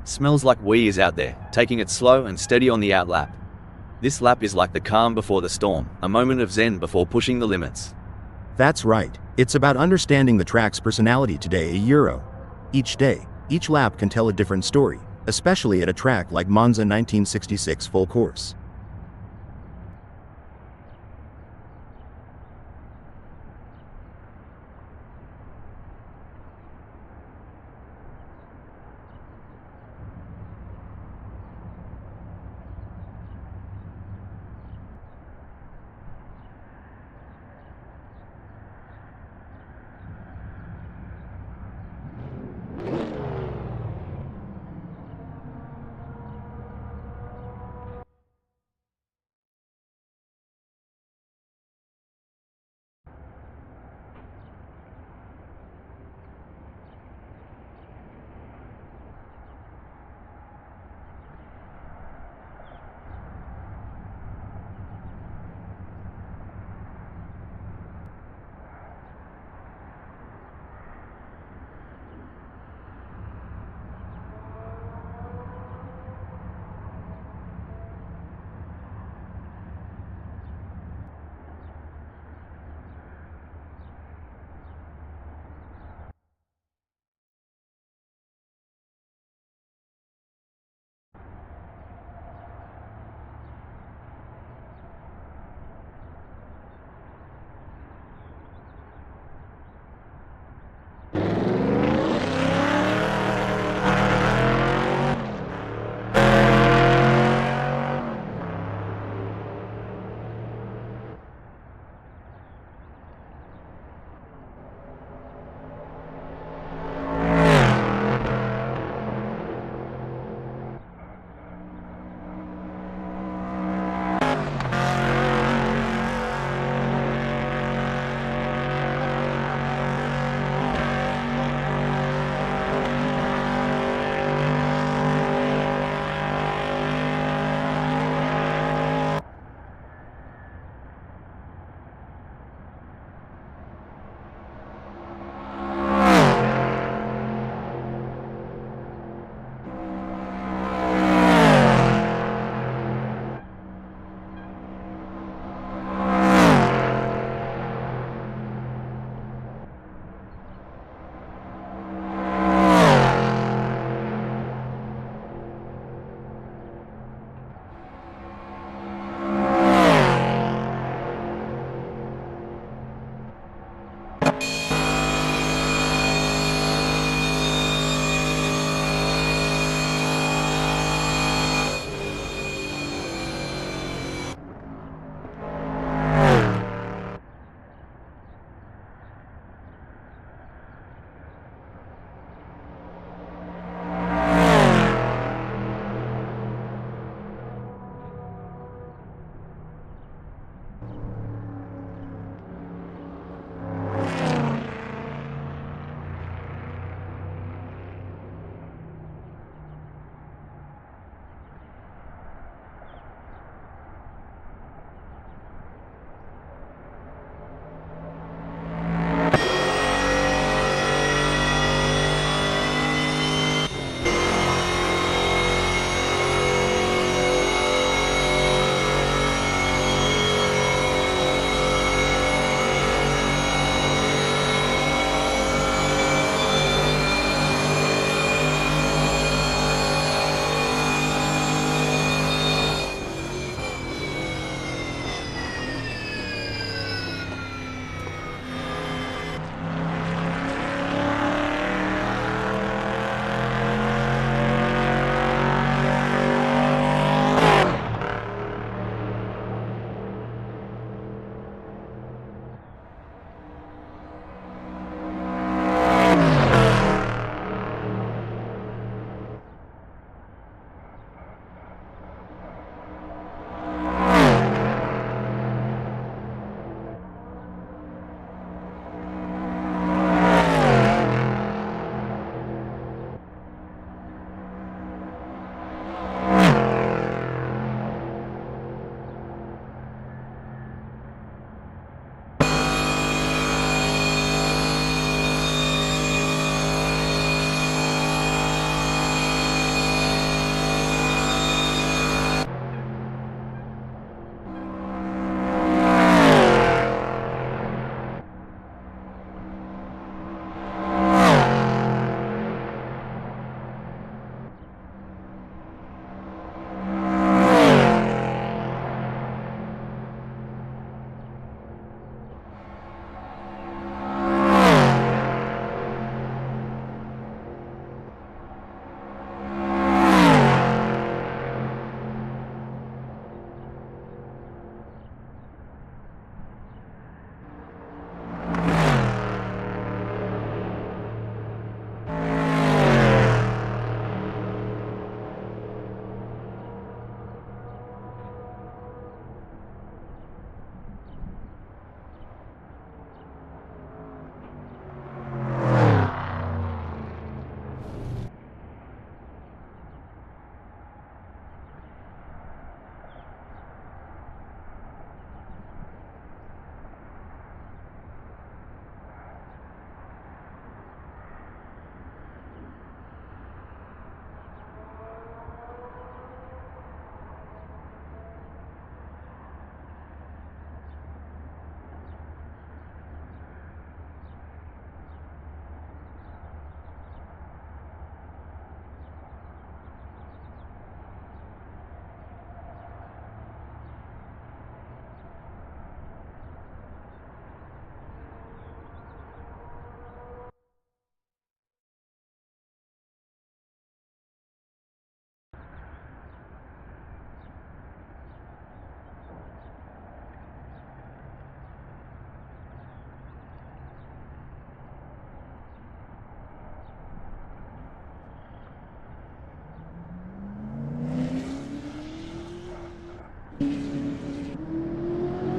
Smells like we is out there, taking it slow and steady on the outlap. This lap is like the calm before the storm, a moment of zen before pushing the limits. That's right. It's about understanding the track's personality today a Euro. Each day, each lap can tell a different story, especially at a track like Monza 1966 full course.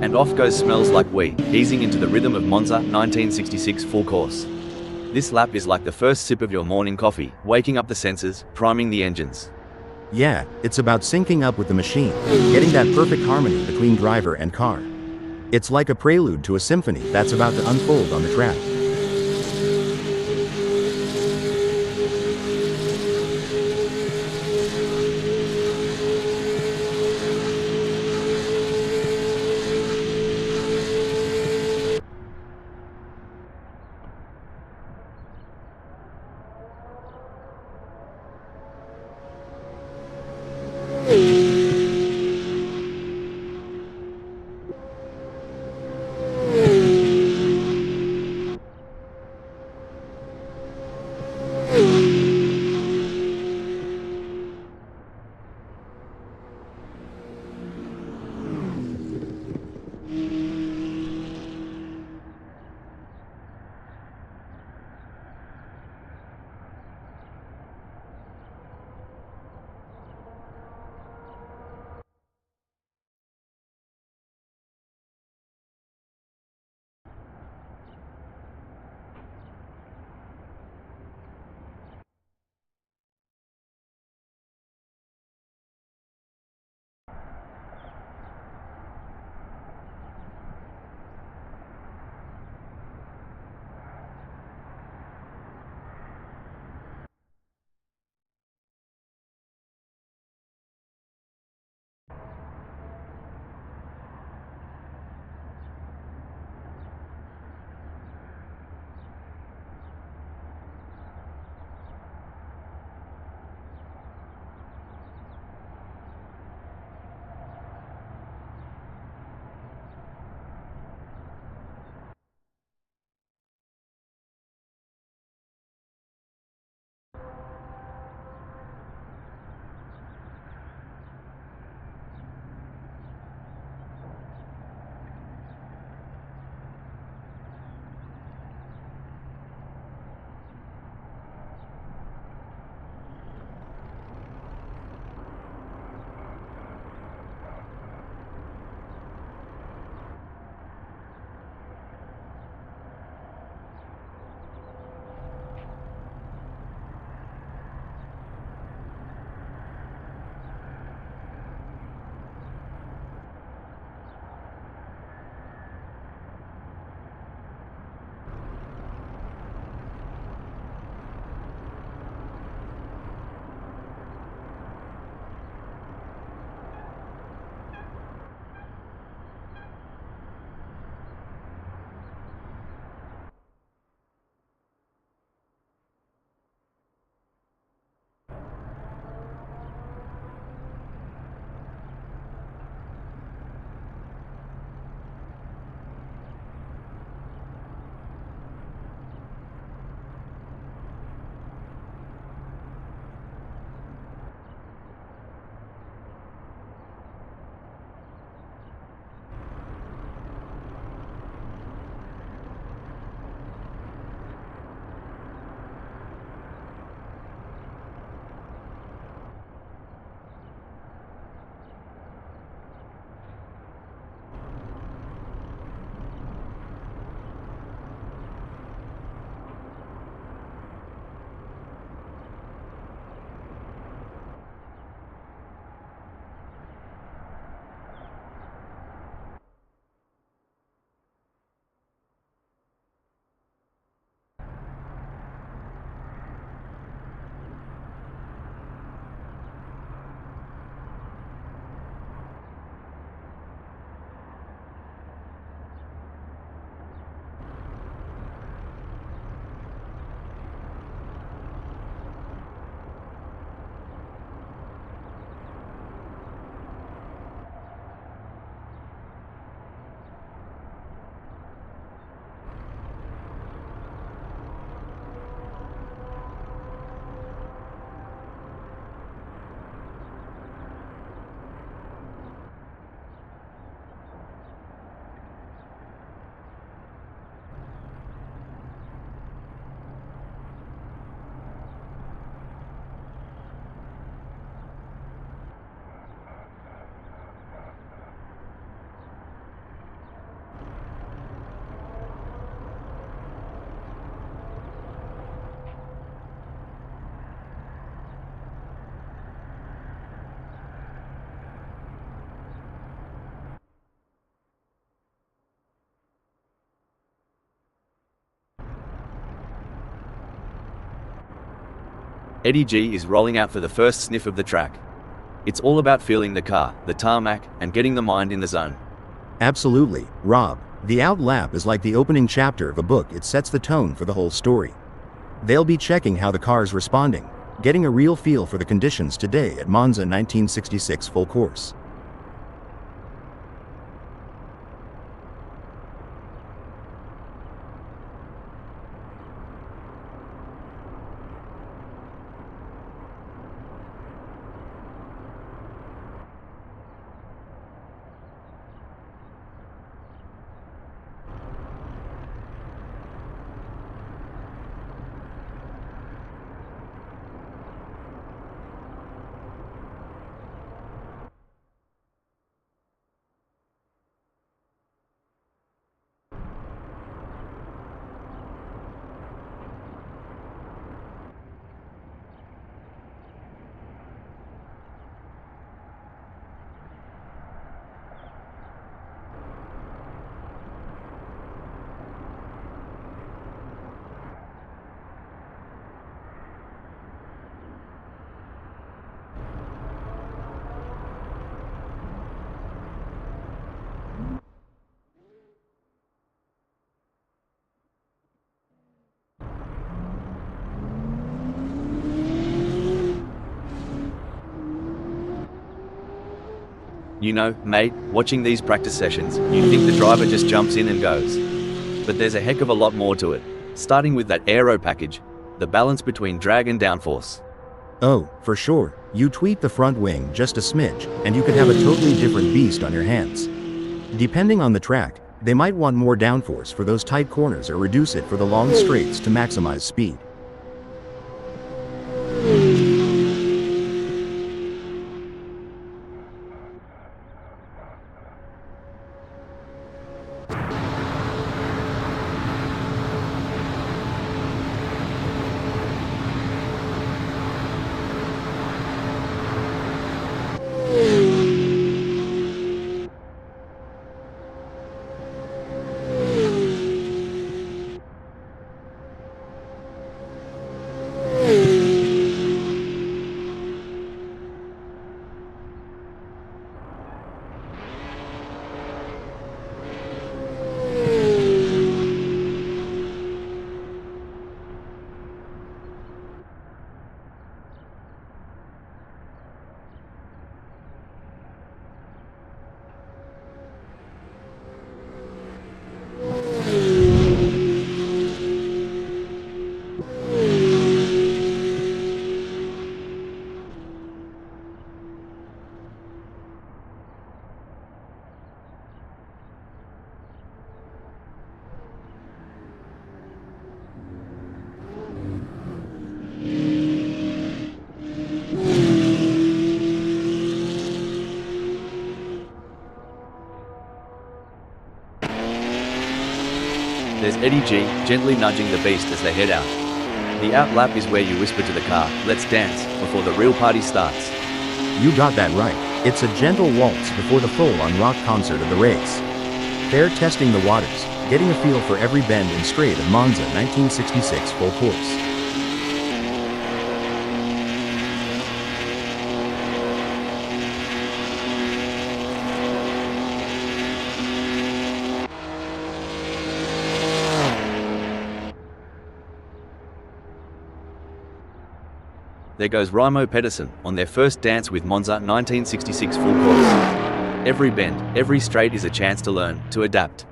And off goes Smells Like We, easing into the rhythm of Monza 1966 full course. This lap is like the first sip of your morning coffee, waking up the senses, priming the engines. Yeah, it's about syncing up with the machine, getting that perfect harmony between driver and car. It's like a prelude to a symphony that's about to unfold on the track. Eddie G is rolling out for the first sniff of the track. It's all about feeling the car, the tarmac, and getting the mind in the zone. Absolutely, Rob. The out lap is like the opening chapter of a book. It sets the tone for the whole story. They'll be checking how the car's responding, getting a real feel for the conditions today at Monza 1966 full course. You know, mate, watching these practice sessions, you think the driver just jumps in and goes. But there's a heck of a lot more to it, starting with that aero package, the balance between drag and downforce. Oh, for sure, you tweak the front wing just a smidge, and you could have a totally different beast on your hands. Depending on the track, they might want more downforce for those tight corners or reduce it for the long straights to maximize speed. There's Eddie G, gently nudging the beast as they head out. The out lap is where you whisper to the car, "Let's dance," before the real party starts. You got that right. It's a gentle waltz before the full-on rock concert of the race. They're testing the waters, getting a feel for every bend and straight of Monza 1966 full course. There goes Raimo Pedersen on their first dance with Monza 1966 full course. Every bend, every straight is a chance to learn, to adapt.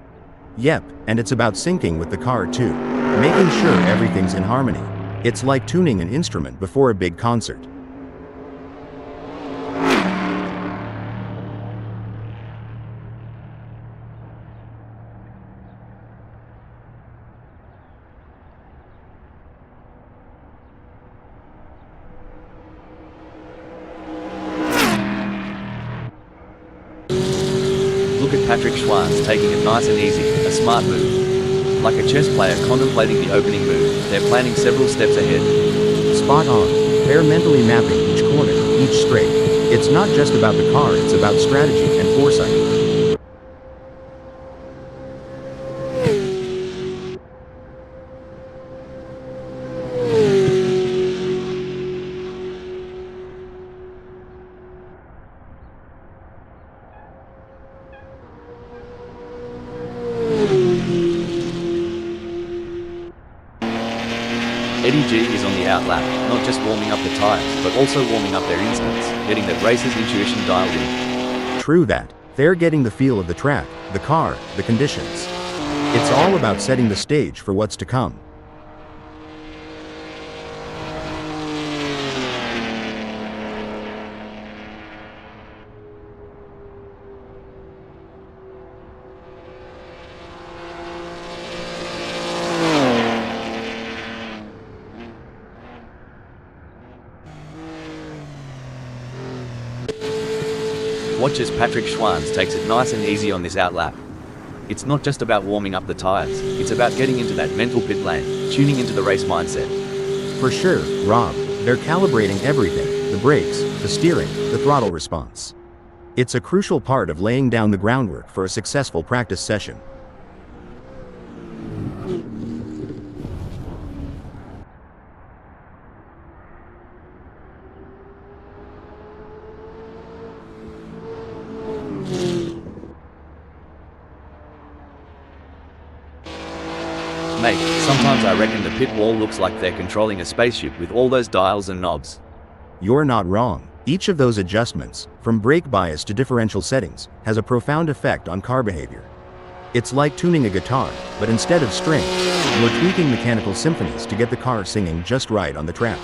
Yep, and it's about syncing with the car too, making sure everything's in harmony. It's like tuning an instrument before a big concert. Look at Patrick Schwanz taking it nice and easy, a smart move. Like a chess player contemplating the opening move, they're planning several steps ahead. Spot on. They're mentally mapping each corner, each straight. It's not just about the car, it's about strategy and foresight. G is on the outlap, not just warming up the tires, but also warming up their instincts, getting that racer's intuition dialed in. True that. They're getting the feel of the track, the car, the conditions. It's all about setting the stage for what's to come. Watch as Patrick Schwanz takes it nice and easy on this outlap. It's not just about warming up the tires, it's about getting into that mental pit lane, tuning into the race mindset. For sure, Rob, they're calibrating everything, the brakes, the steering, the throttle response. It's a crucial part of laying down the groundwork for a successful practice session. Mate, sometimes I reckon the pit wall looks like they're controlling a spaceship with all those dials and knobs. You're not wrong. Each of those adjustments, from brake bias to differential settings, has a profound effect on car behavior. It's like tuning a guitar, but instead of strings, you're tweaking mechanical symphonies to get the car singing just right on the track.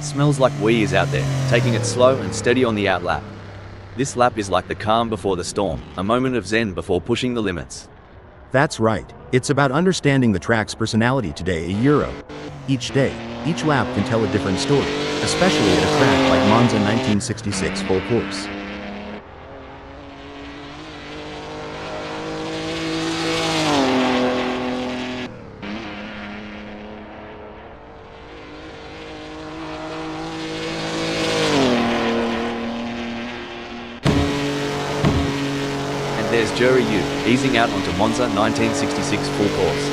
Smells like Wee is out there, taking it slow and steady on the outlap. This lap is like the calm before the storm, a moment of zen before pushing the limits. That's right. It's about understanding the track's personality today a Euro. Each day, each lap can tell a different story, especially at a track like Monza 1966 full course. There's Jerry Yu, easing out onto Monza 1966 full course.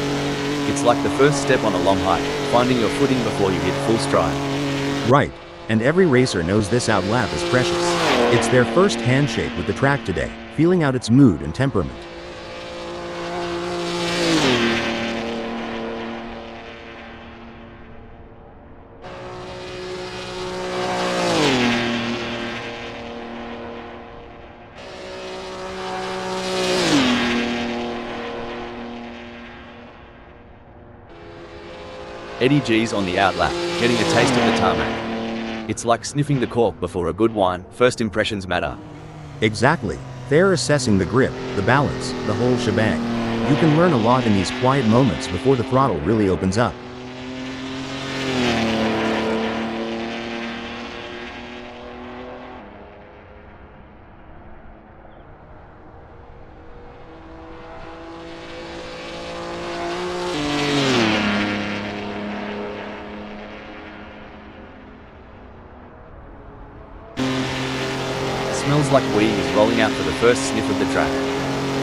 It's like the first step on a long hike, finding your footing before you hit full stride. Right, and every racer knows this outlap is precious. It's their first handshake with the track today, feeling out its mood and temperament. Eddie G's on the outlap, getting a taste of the tarmac. It's like sniffing the cork before a good wine, first impressions matter. Exactly. They're assessing the grip, the balance, the whole shebang. You can learn a lot in these quiet moments before the throttle really opens up. Smells like Wee is rolling out for the first sniff of the track.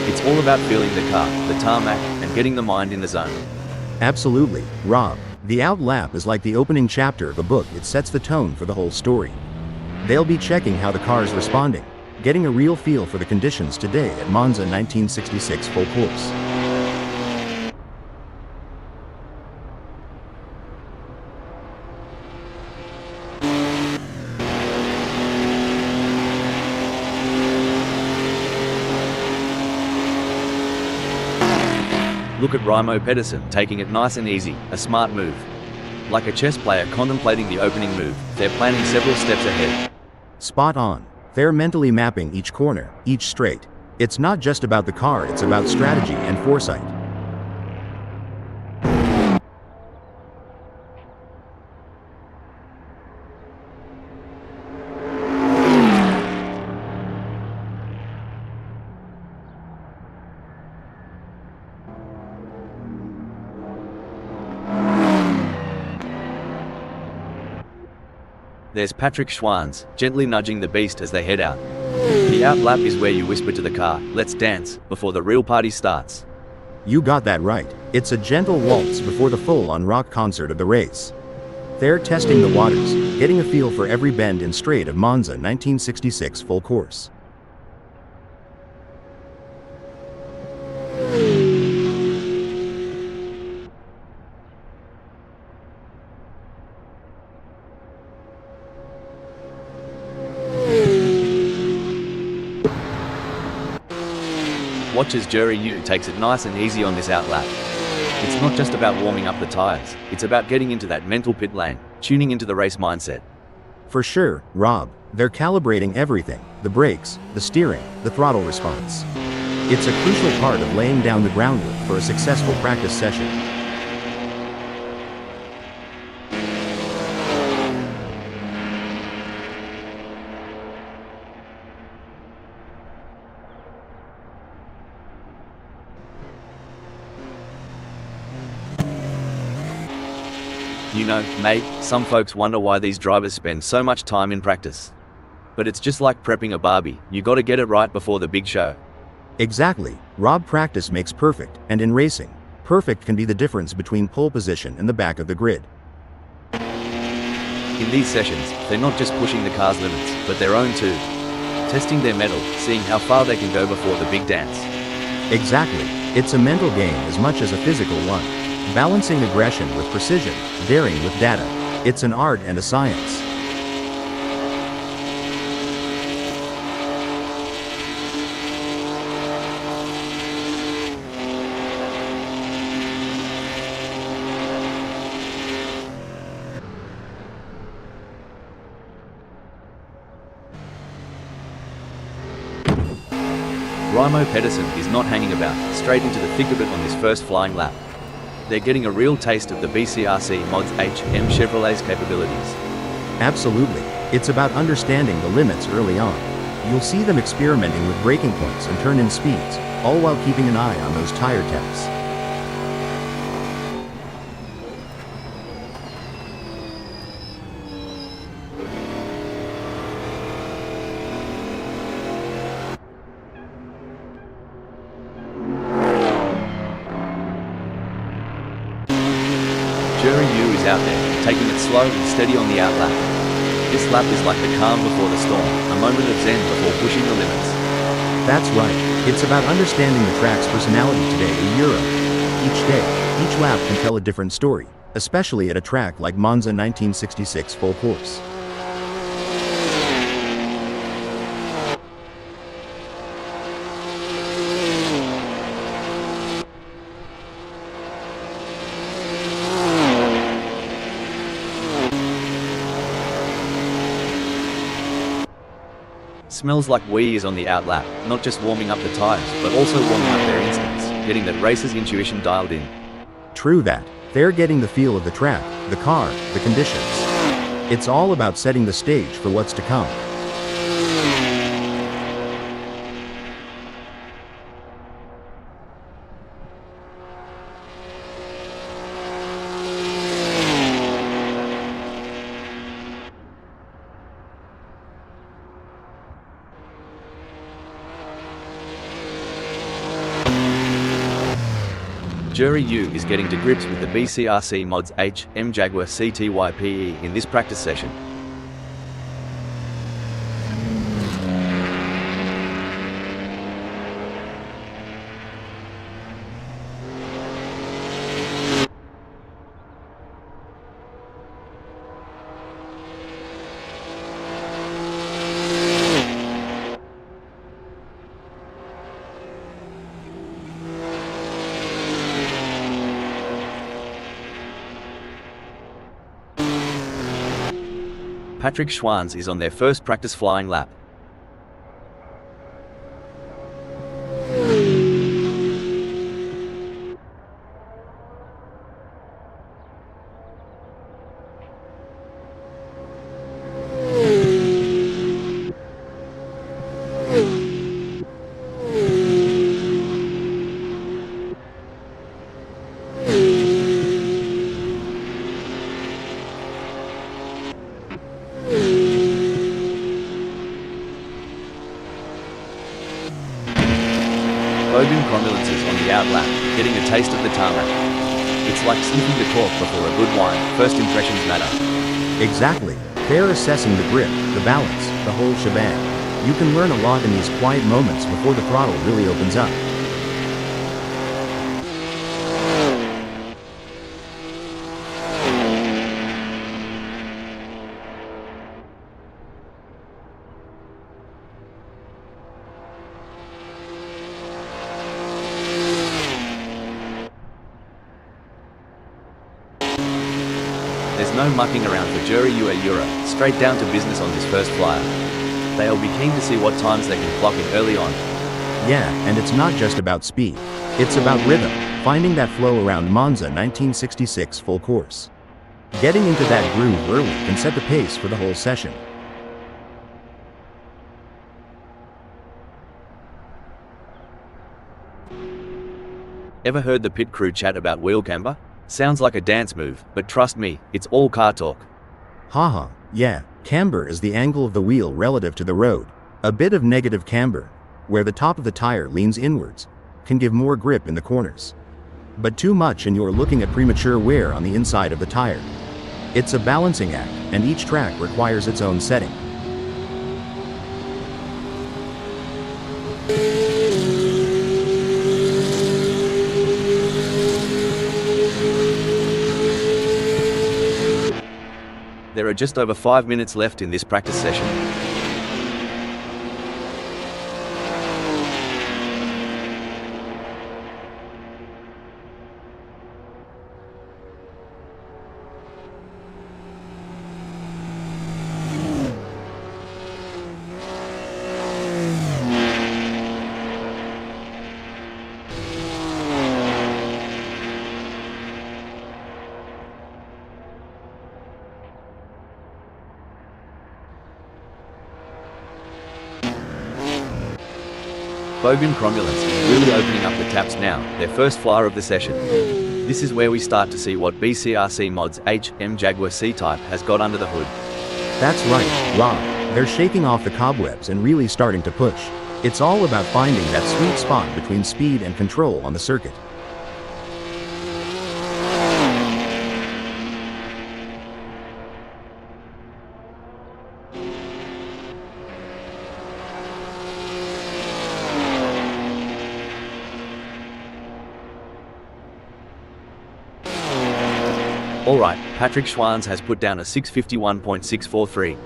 It's all about feeling the car, the tarmac, and getting the mind in the zone. Absolutely, Rob. The outlap is like the opening chapter of a book. It sets the tone for the whole story. They'll be checking how the car's responding, getting a real feel for the conditions today at Monza 1966 full course. Look at Raimo Pedersen taking it nice and easy, a smart move. Like a chess player contemplating the opening move, they're planning several steps ahead. Spot on. They're mentally mapping each corner, each straight. It's not just about the car, it's about strategy and foresight. There's Patrick Schwanz, gently nudging the beast as they head out. The outlap is where you whisper to the car, "Let's dance," before the real party starts. You got that right. It's a gentle waltz before the full-on rock concert of the race. They're testing the waters, getting a feel for every bend and straight of Monza 1966 full course. Watch as Jerry Yu takes it nice and easy on this outlap. It's not just about warming up the tires, it's about getting into that mental pit lane, tuning into the race mindset. For sure, Rob. They're calibrating everything: the brakes, the steering, the throttle response. It's a crucial part of laying down the groundwork for a successful practice session. You know, mate, some folks wonder why these drivers spend so much time in practice. But it's just like prepping a Barbie, you gotta get it right before the big show. Exactly. Rob, practice makes perfect, and in racing, perfect can be the difference between pole position and the back of the grid. In these sessions, they're not just pushing the car's limits, but their own too. Testing their mettle, seeing how far they can go before the big dance. Exactly. It's a mental game as much as a physical one. Balancing aggression with precision, daring with data. It's an art and a science. Raimo Pedersen is not hanging about, straight into the thick of it on this first flying lap. They're getting a real taste of the BCRC Mods HM Chevrolet's capabilities. Absolutely. It's about understanding the limits early on. You'll see them experimenting with braking points and turn-in speeds, all while keeping an eye on those tire temps. Jerry Yu is out there, taking it slow and steady on the outlap. This lap is like the calm before the storm, a moment of zen before pushing the limits. That's right. It's about understanding the track's personality today, a year ago. Each day, each lap can tell a different story, especially at a track like Monza 1966 full course. Smells like Wee is on the outlap, not just warming up the tires, but also warming up their instincts, getting that racer's intuition dialed in. True that. They're getting the feel of the track, the car, the conditions. It's all about setting the stage for what's to come. Jerry Yu is getting to grips with the BCRC Mods HM Jaguar CTYPE in this practice session. Patrick Schwanz is on their first practice flying lap. Bogan Cromulence's on the outlap, getting a taste of the tarmac. It's like sniffing the cork before a good wine. First impressions matter. Exactly. They're assessing the grip, the balance, the whole shebang. You can learn a lot in these quiet moments before the throttle really opens up. There's no mucking around for Jura Eura, straight down to business on this first flyer. They'll be keen to see what times they can clock in early on. Yeah, and it's not just about speed. It's about rhythm, finding that flow around Monza 1966 full course. Getting into that groove early can set the pace for the whole session. Ever heard the pit crew chat about wheel camber? Sounds like a dance move, but trust me, it's all car talk. Haha, yeah, camber is the angle of the wheel relative to the road. A bit of negative camber, where the top of the tire leans inwards, can give more grip in the corners. But too much and you're looking at premature wear on the inside of the tire. It's a balancing act, and each track requires its own setting. There are just over 5 minutes left in this practice session. Bogan Cromulence is really opening up the taps now, their first flyer of the session. This is where we start to see what BCRC Mod's HM Jaguar C-Type has got under the hood. That's right, Rob. They're shaking off the cobwebs and really starting to push. It's all about finding that sweet spot between speed and control on the circuit. Alright, Patrick Schwanz has put down a 651.643.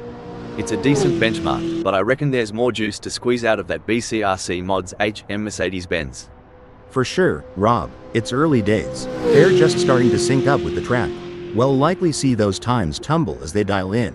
It's a decent benchmark, but I reckon there's more juice to squeeze out of that BCRC Mod's HM Mercedes-Benz. For sure, Rob, it's early days. They're just starting to sync up with the track. We'll likely see those times tumble as they dial in.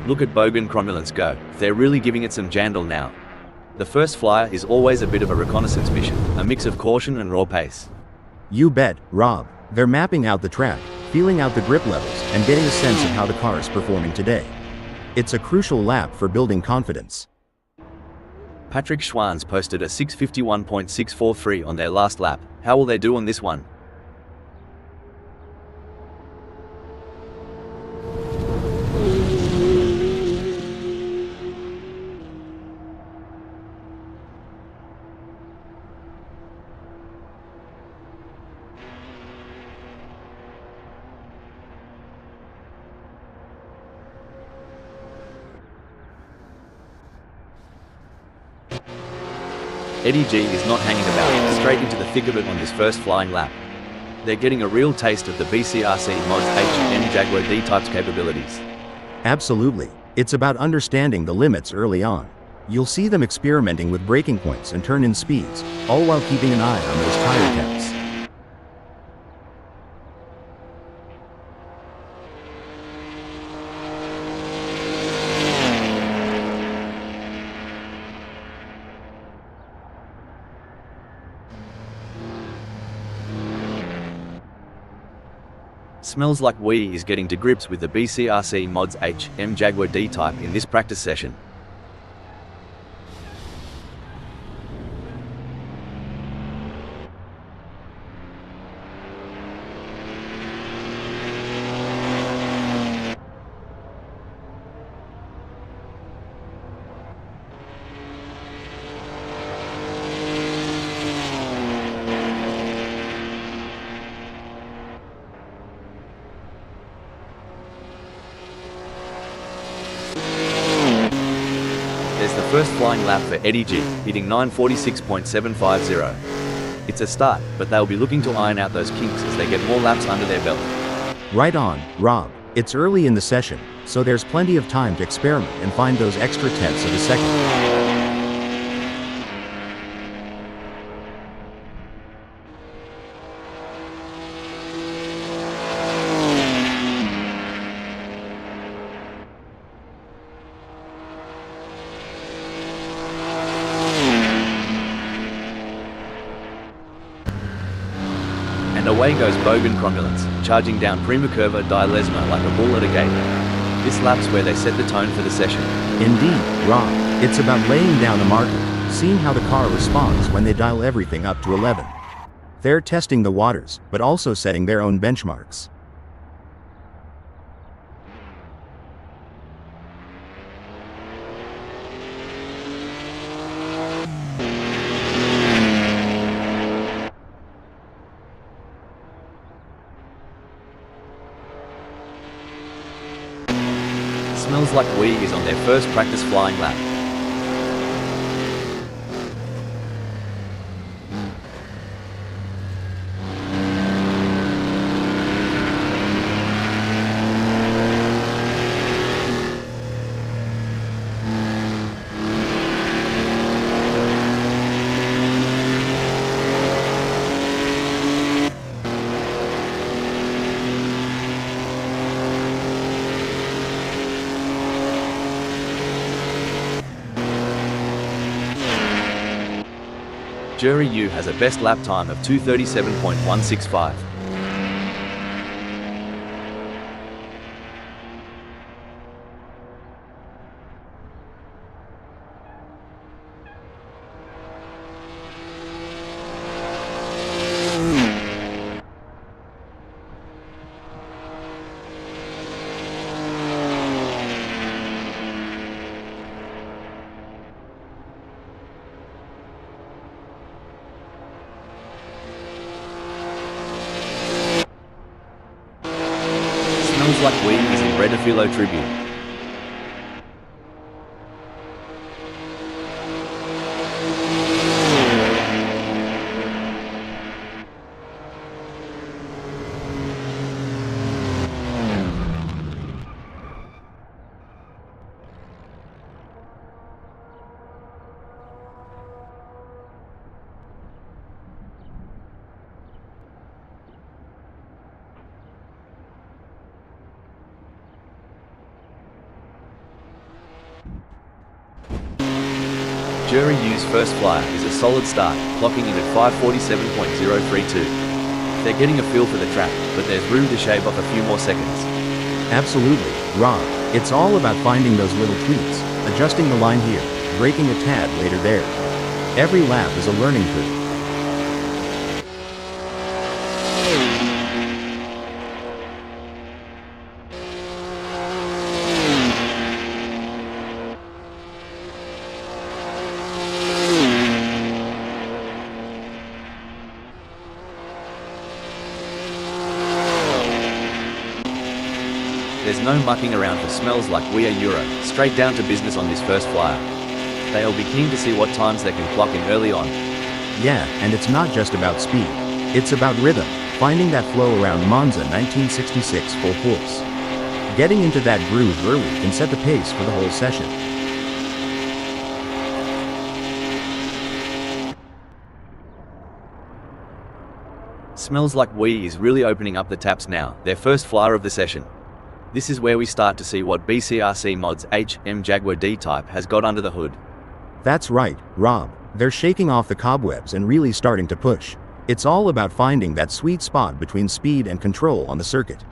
Look at Bogan Cromulence go, they're really giving it some jandal now. The first flyer is always a bit of a reconnaissance mission, a mix of caution and raw pace. You bet, Rob. They're mapping out the track, feeling out the grip levels, and getting a sense of how the car is performing today. It's a crucial lap for building confidence. Patrick Schwanz posted a 651.643 on their last lap. How will they do on this one? Eddie G is not hanging about, straight into the thick of it on this first flying lap. They're getting a real taste of the BCRC Mod's HM Jaguar D-Type's capabilities. Absolutely. It's about understanding the limits early on. You'll see them experimenting with braking points and turn-in speeds, all while keeping an eye on those tire temps. Smells like Wee is getting to grips with the BCRC Mod's HM Jaguar D-Type in this practice session. First flying lap for Eddie G, hitting 9:46.750. It's a start, but they'll be looking to iron out those kinks as they get more laps under their belt. Right on, Rob. It's early in the session, so there's plenty of time to experiment and find those extra tenths of a second. And away goes Bogan Cromulence, charging down Prima Curva di Lesmo like a bull at a gate. This lap's where they set the tone for the session. Indeed, Rob. It's about laying down a marker, seeing how the car responds when they dial everything up to 11. They're testing the waters, but also setting their own benchmarks. Smells Like We is on their first practice flying lap. Jury U has a best lap time of 2:37.165. Smells Like We is in Redafilo Tribune. Jury U's first flyer is a solid start, clocking in at 5:47.032. They're getting a feel for the track, but there's room to shave off a few more seconds. Absolutely, Rob. It's all about finding those little tweaks, adjusting the line here, braking a tad later there. Every lap is a learning curve. There's no mucking around for Smells Like We are Euro, straight down to business on this first flyer. They'll be keen to see what times they can clock in early on. Yeah, and it's not just about speed. It's about rhythm, finding that flow around Monza 1966 full force. Getting into that groove early can set the pace for the whole session. Smells Like We is really opening up the taps now, their first flyer of the session. This is where we start to see what BCRC Mod's HM Jaguar D-Type has got under the hood. That's right, Rob. They're shaking off the cobwebs and really starting to push. It's all about finding that sweet spot between speed and control on the circuit.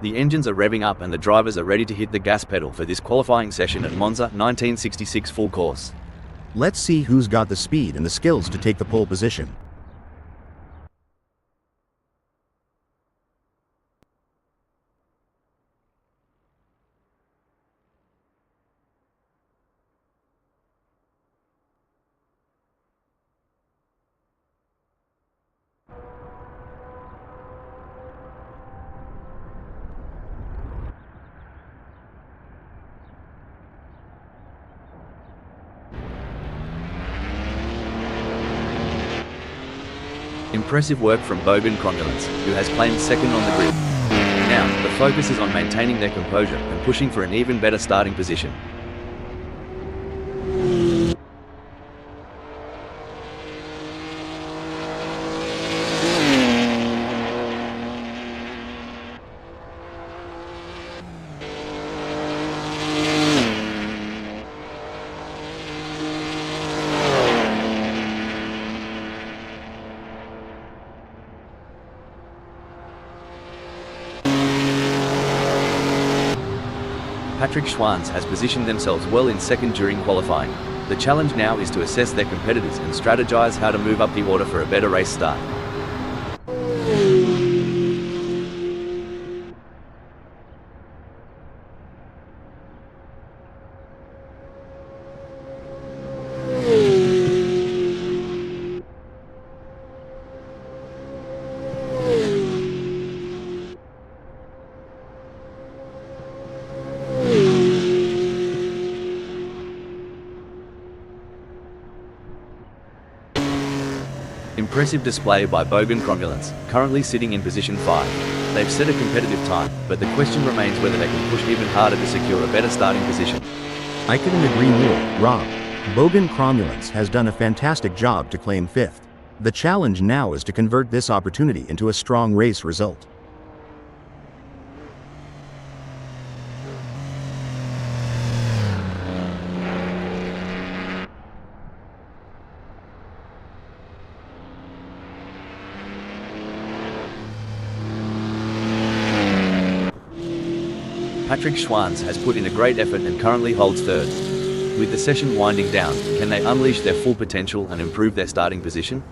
The engines are revving up and the drivers are ready to hit the gas pedal for this qualifying session at Monza 1966 full course. Let's see who's got the speed and the skills to take the pole position. Impressive work from Bogan Cromulence, who has claimed second on the grid. Now, the focus is on maintaining their composure and pushing for an even better starting position. Patrick Schwanz has positioned themselves well in second during qualifying. The challenge now is to assess their competitors and strategize how to move up the order for a better race start. Impressive display by Bogan Cromulence, currently sitting in position 5. They've set a competitive time, but the question remains whether they can push even harder to secure a better starting position. I couldn't agree more, Rob. Bogan Cromulence has done a fantastic job to claim 5th. The challenge now is to convert this opportunity into a strong race result. Patrick Schwanz has put in a great effort and currently holds third. With the session winding down, can they unleash their full potential and improve their starting position?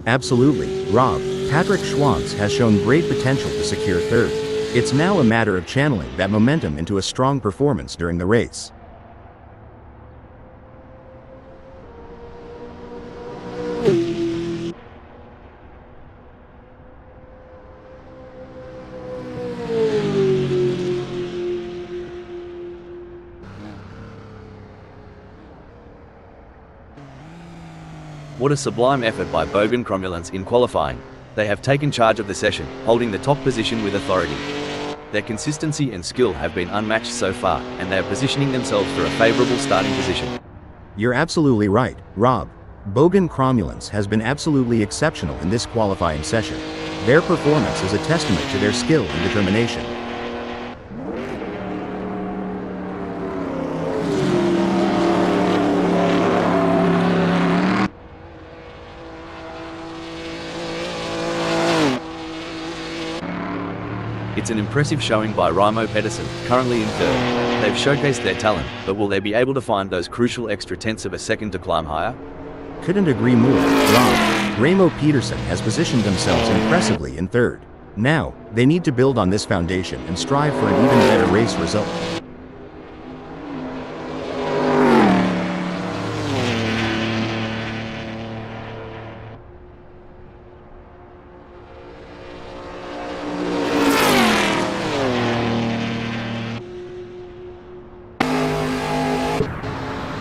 Absolutely, Rob. Patrick Schwanz has shown great potential to secure third. It's now a matter of channeling that momentum into a strong performance during the race. What a sublime effort by Bogan Cromulence in qualifying. They have taken charge of the session, holding the top position with authority. Their consistency and skill have been unmatched so far, and they are positioning themselves for a favorable starting position. You're absolutely right, Rob. Bogan Cromulence has been absolutely exceptional in this qualifying session. Their performance is a testament to their skill and determination. It's an impressive showing by Raimo Pedersen, currently in third. They've showcased their talent, but will they be able to find those crucial extra tenths of a second to climb higher? Couldn't agree more, Rob. Raimo Pedersen has positioned themselves impressively in third. Now, they need to build on this foundation and strive for an even better race result.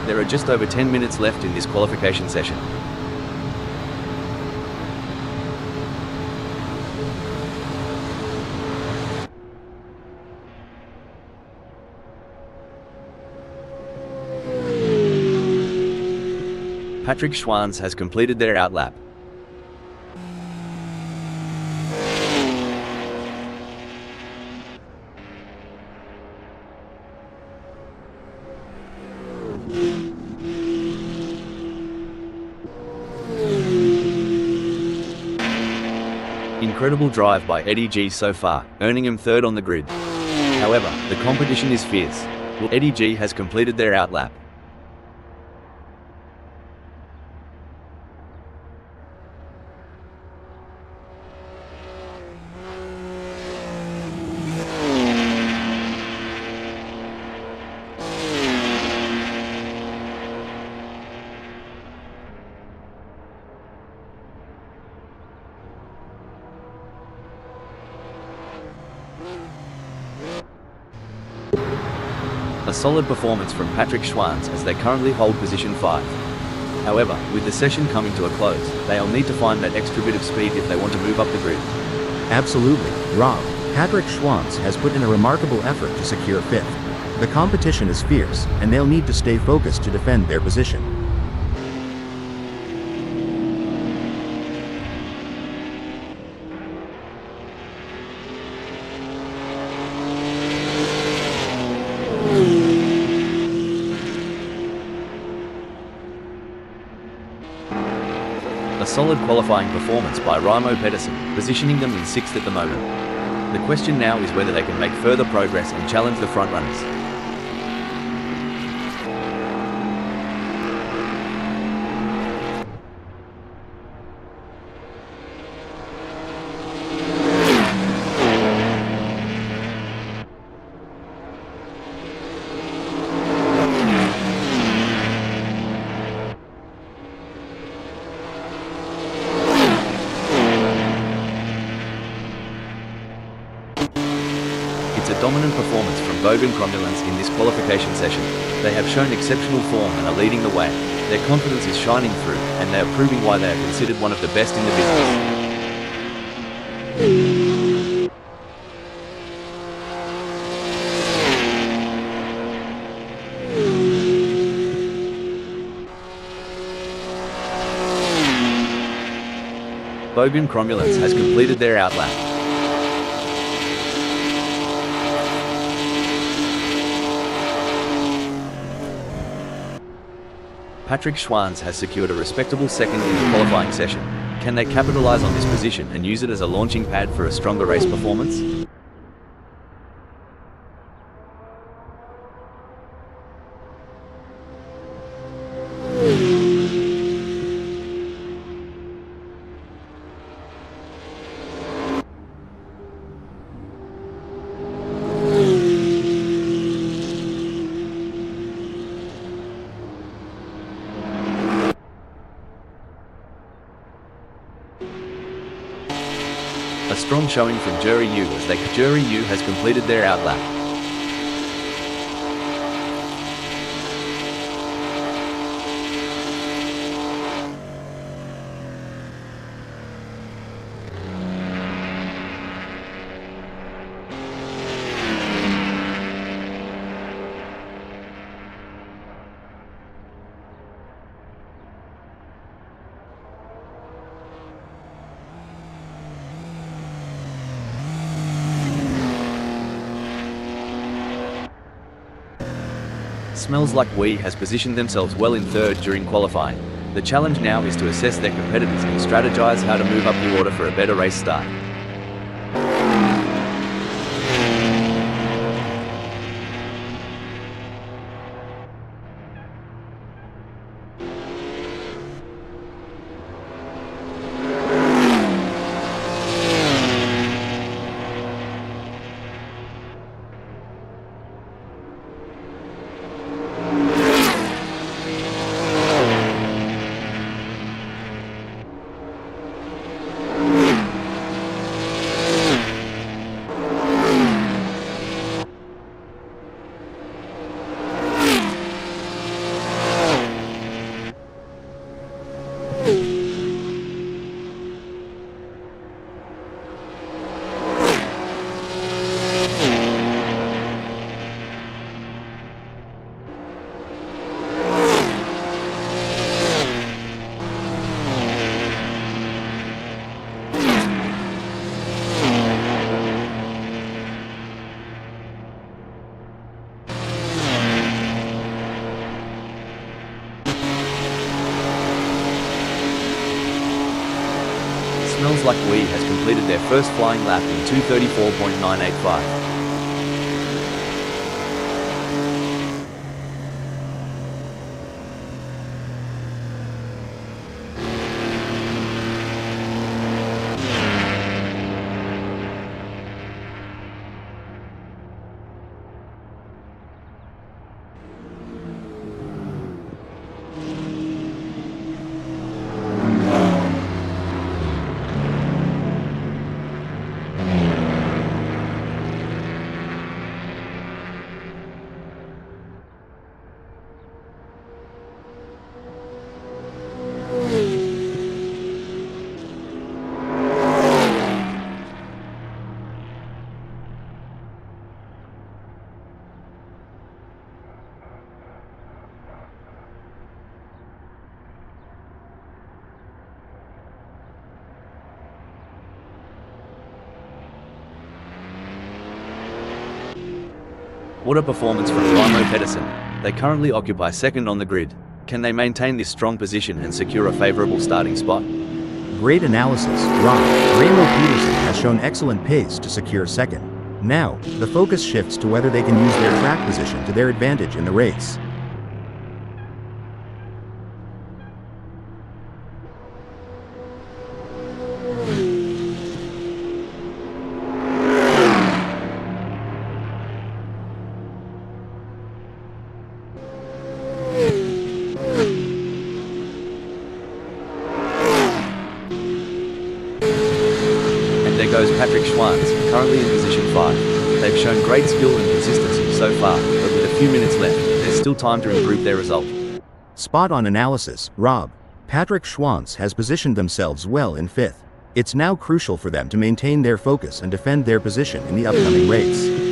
There are just over 10 minutes left in this qualification session. Patrick Schwanz has completed their outlap. Incredible drive by Eddie G so far, earning him third on the grid. However, the competition is fierce. Eddie G has completed their outlap. A solid performance from Patrick Schwanz as they currently hold position 5. However, with the session coming to a close, they'll need to find that extra bit of speed if they want to move up the grid. Absolutely, Rob. Patrick Schwanz has put in a remarkable effort to secure 5th. The competition is fierce, and they'll need to stay focused to defend their position. A solid qualifying performance by Raimo Pedersen, positioning them in 6th at the moment. The question now is whether they can make further progress and challenge the frontrunners. It's a dominant performance from Bogan Cromulans in this qualification session. They have shown exceptional form and are leading the way. Their confidence is shining through, and they are proving why they are considered one of the best in the business. Bogan Cromulans has completed their outlap. Patrick Schwanz has secured a respectable 2nd in the qualifying session. Can they capitalize on this position and use it as a launching pad for a stronger race performance? A strong showing from Jury U as Jury U has completed their outlap. Smells Like We has positioned themselves well in 3rd during qualifying. The challenge now is to assess their competitors and strategize how to move up the order for a better race start. Smells Like We has completed their first flying lap in 2:34.985. What a performance from Raimo Pedersen. They currently occupy second on the grid. Can they maintain this strong position and secure a favorable starting spot? Great analysis, Rob. Raimo Pedersen has shown excellent pace to secure second. Now, the focus shifts to whether they can use their track position to their advantage in the race. There goes Patrick Schwanz, currently in position 5. They've shown great skill and consistency so far, but with a few minutes left, there's still time to improve their result. Spot on analysis, Rob. Patrick Schwanz has positioned themselves well in 5th. It's now crucial for them to maintain their focus and defend their position in the upcoming race.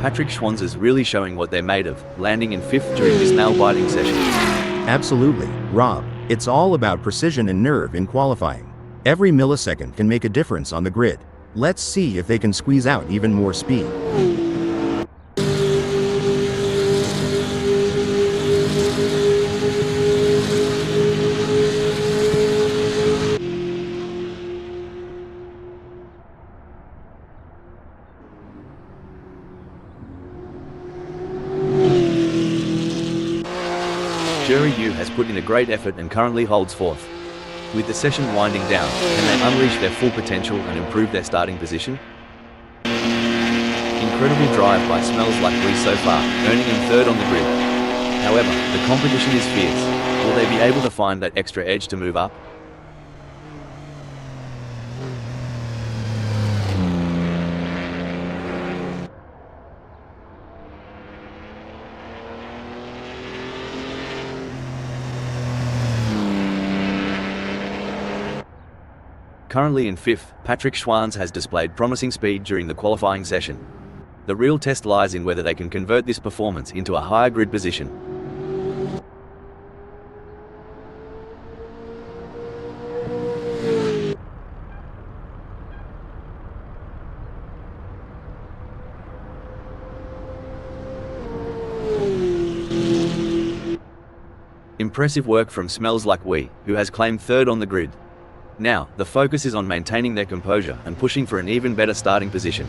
Patrick Schwanz is really showing what they're made of, landing in 5th during this nail-biting session. Absolutely, Rob. It's all about precision and nerve in qualifying. Every millisecond can make a difference on the grid. Let's see if they can squeeze out even more speed. Jerry Yu has put in a great effort and currently holds 4th. With the session winding down, can they unleash their full potential and improve their starting position? Incredible drive by Smells Like We so far, earning him 3rd on the grid. However, the competition is fierce. Will they be able to find that extra edge to move up? Currently in 5th, Patrick Schwanz has displayed promising speed during the qualifying session. The real test lies in whether they can convert this performance into a higher grid position. Impressive work from Smells Like We, who has claimed 3rd on the grid. Now, the focus is on maintaining their composure and pushing for an even better starting position.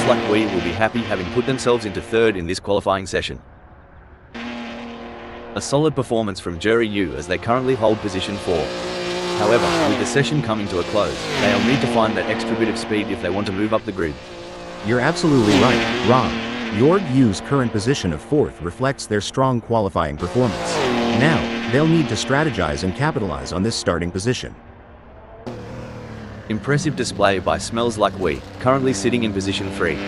Like We will be happy having put themselves into 3rd in this qualifying session. A solid performance from Jerry Yu as they currently hold position 4. However, with the session coming to a close, they'll need to find that extra bit of speed if they want to move up the grid. You're absolutely right, Rob. Jorg Yu's current position of 4th reflects their strong qualifying performance. Now, they'll need to strategize and capitalize on this starting position. Impressive display by Smells Like We, currently sitting in position 3.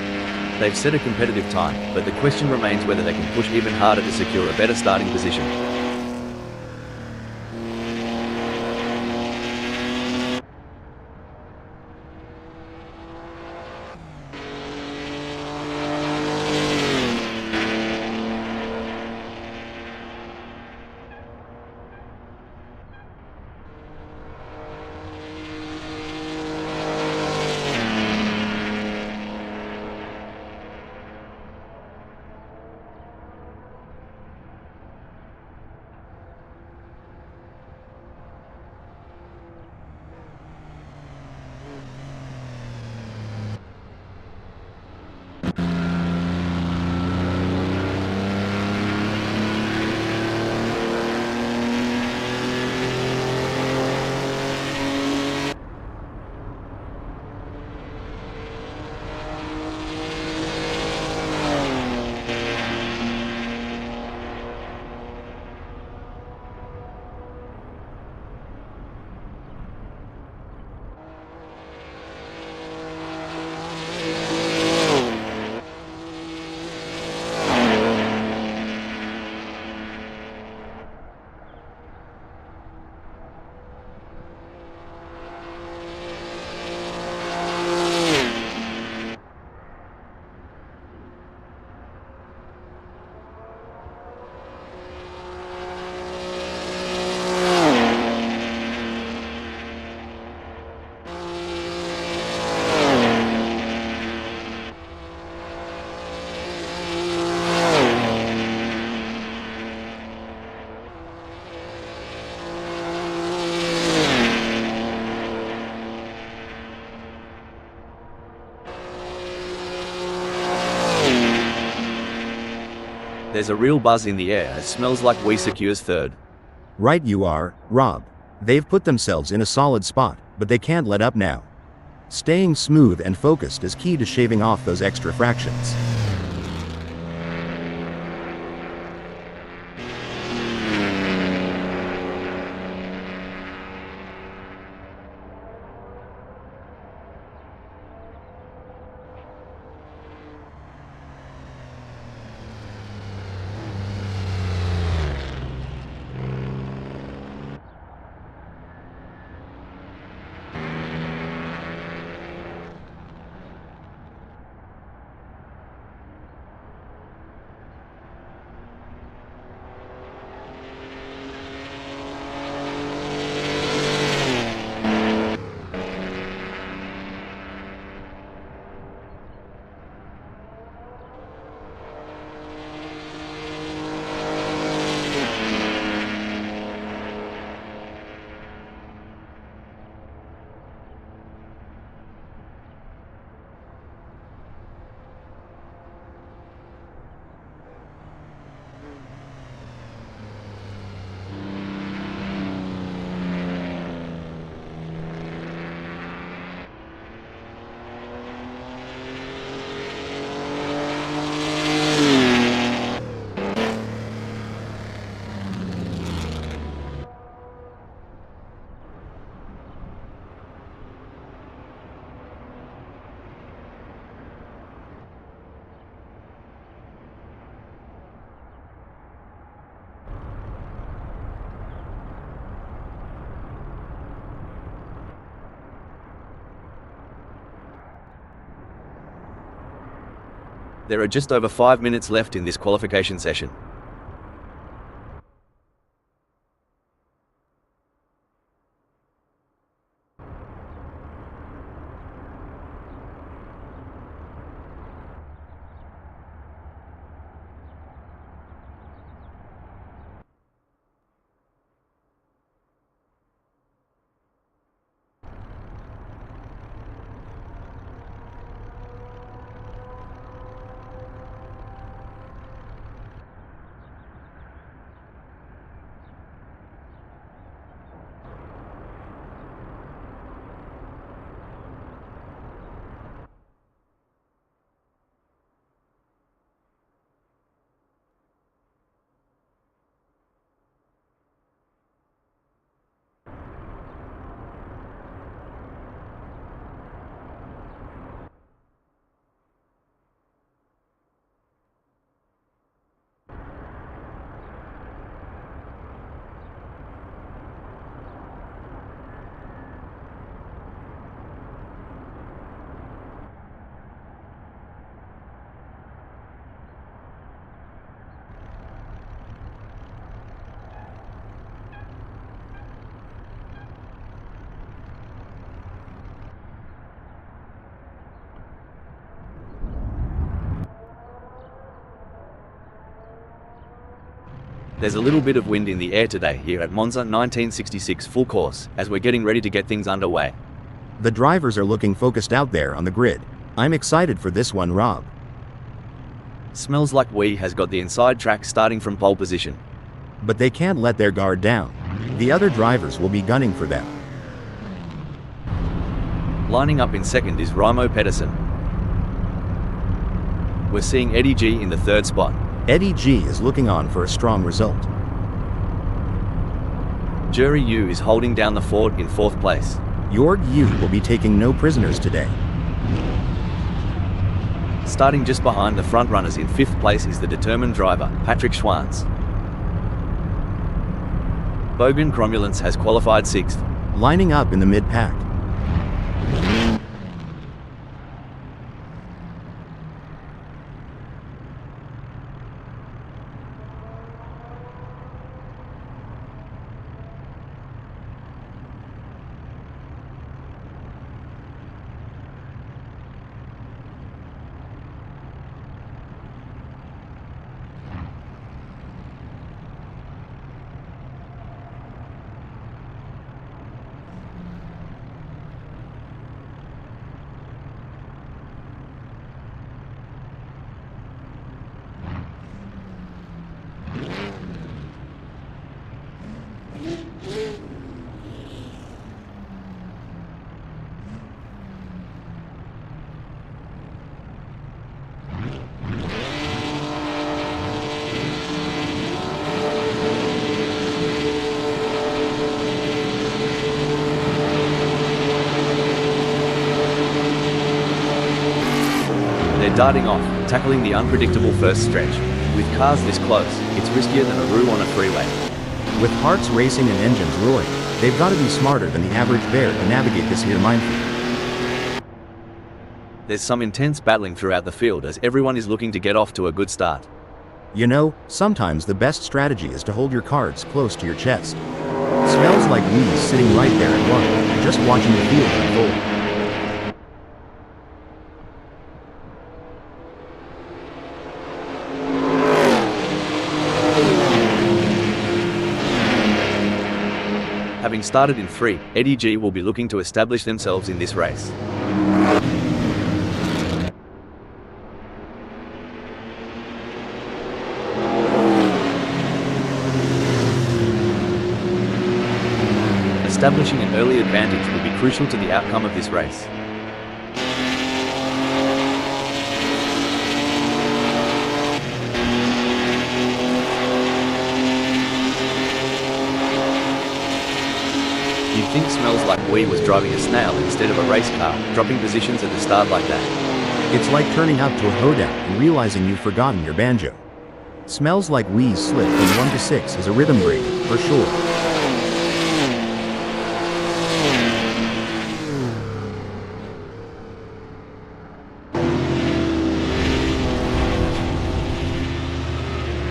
They've set a competitive time, but the question remains whether they can push even harder to secure a better starting position. There's a real buzz in the air. It smells like we secures third. Right you are, Rob. They've put themselves in a solid spot, but they can't let up now. Staying smooth and focused is key to shaving off those extra fractions. There are just over 5 minutes left in this qualification session. There's a little bit of wind in the air today here at Monza 1966 full course, as we're getting ready to get things underway. The drivers are looking focused out there on the grid. I'm excited for this one, Rob. Smells like we has got the inside track starting from pole position. But they can't let their guard down. The other drivers will be gunning for them. Lining up in second is Raimo Pedersen. We're seeing Eddie G in the third spot. Eddie G is looking on for a strong result. Jerry Yu is holding down the fort in fourth place. Jorg Yu will be taking no prisoners today. Starting just behind the front runners in fifth place is the determined driver, Patrick Schwanz. Bogan Cromulence has qualified sixth. Lining up in the mid-pack. They're darting off, tackling the unpredictable first stretch. With cars this close, it's riskier than a roue on a freeway. With hearts racing and engines roaring, they've got to be smarter than the average bear to navigate this here minefield. There's some intense battling throughout the field as everyone is looking to get off to a good start. You know, sometimes the best strategy is to hold your cards close to your chest. Smells like we's sitting right there at one, just watching the field unfold. Having started in free, Eddie G will be looking to establish themselves in this race. Establishing an early advantage will be crucial to the outcome of this race. You'd think Smells Like We was driving a snail instead of a race car, dropping positions at the start like that. It's like turning up to a hoedown and realizing you've forgotten your banjo. Smells Like We's slip from 1 to 6 is a rhythm break, for sure.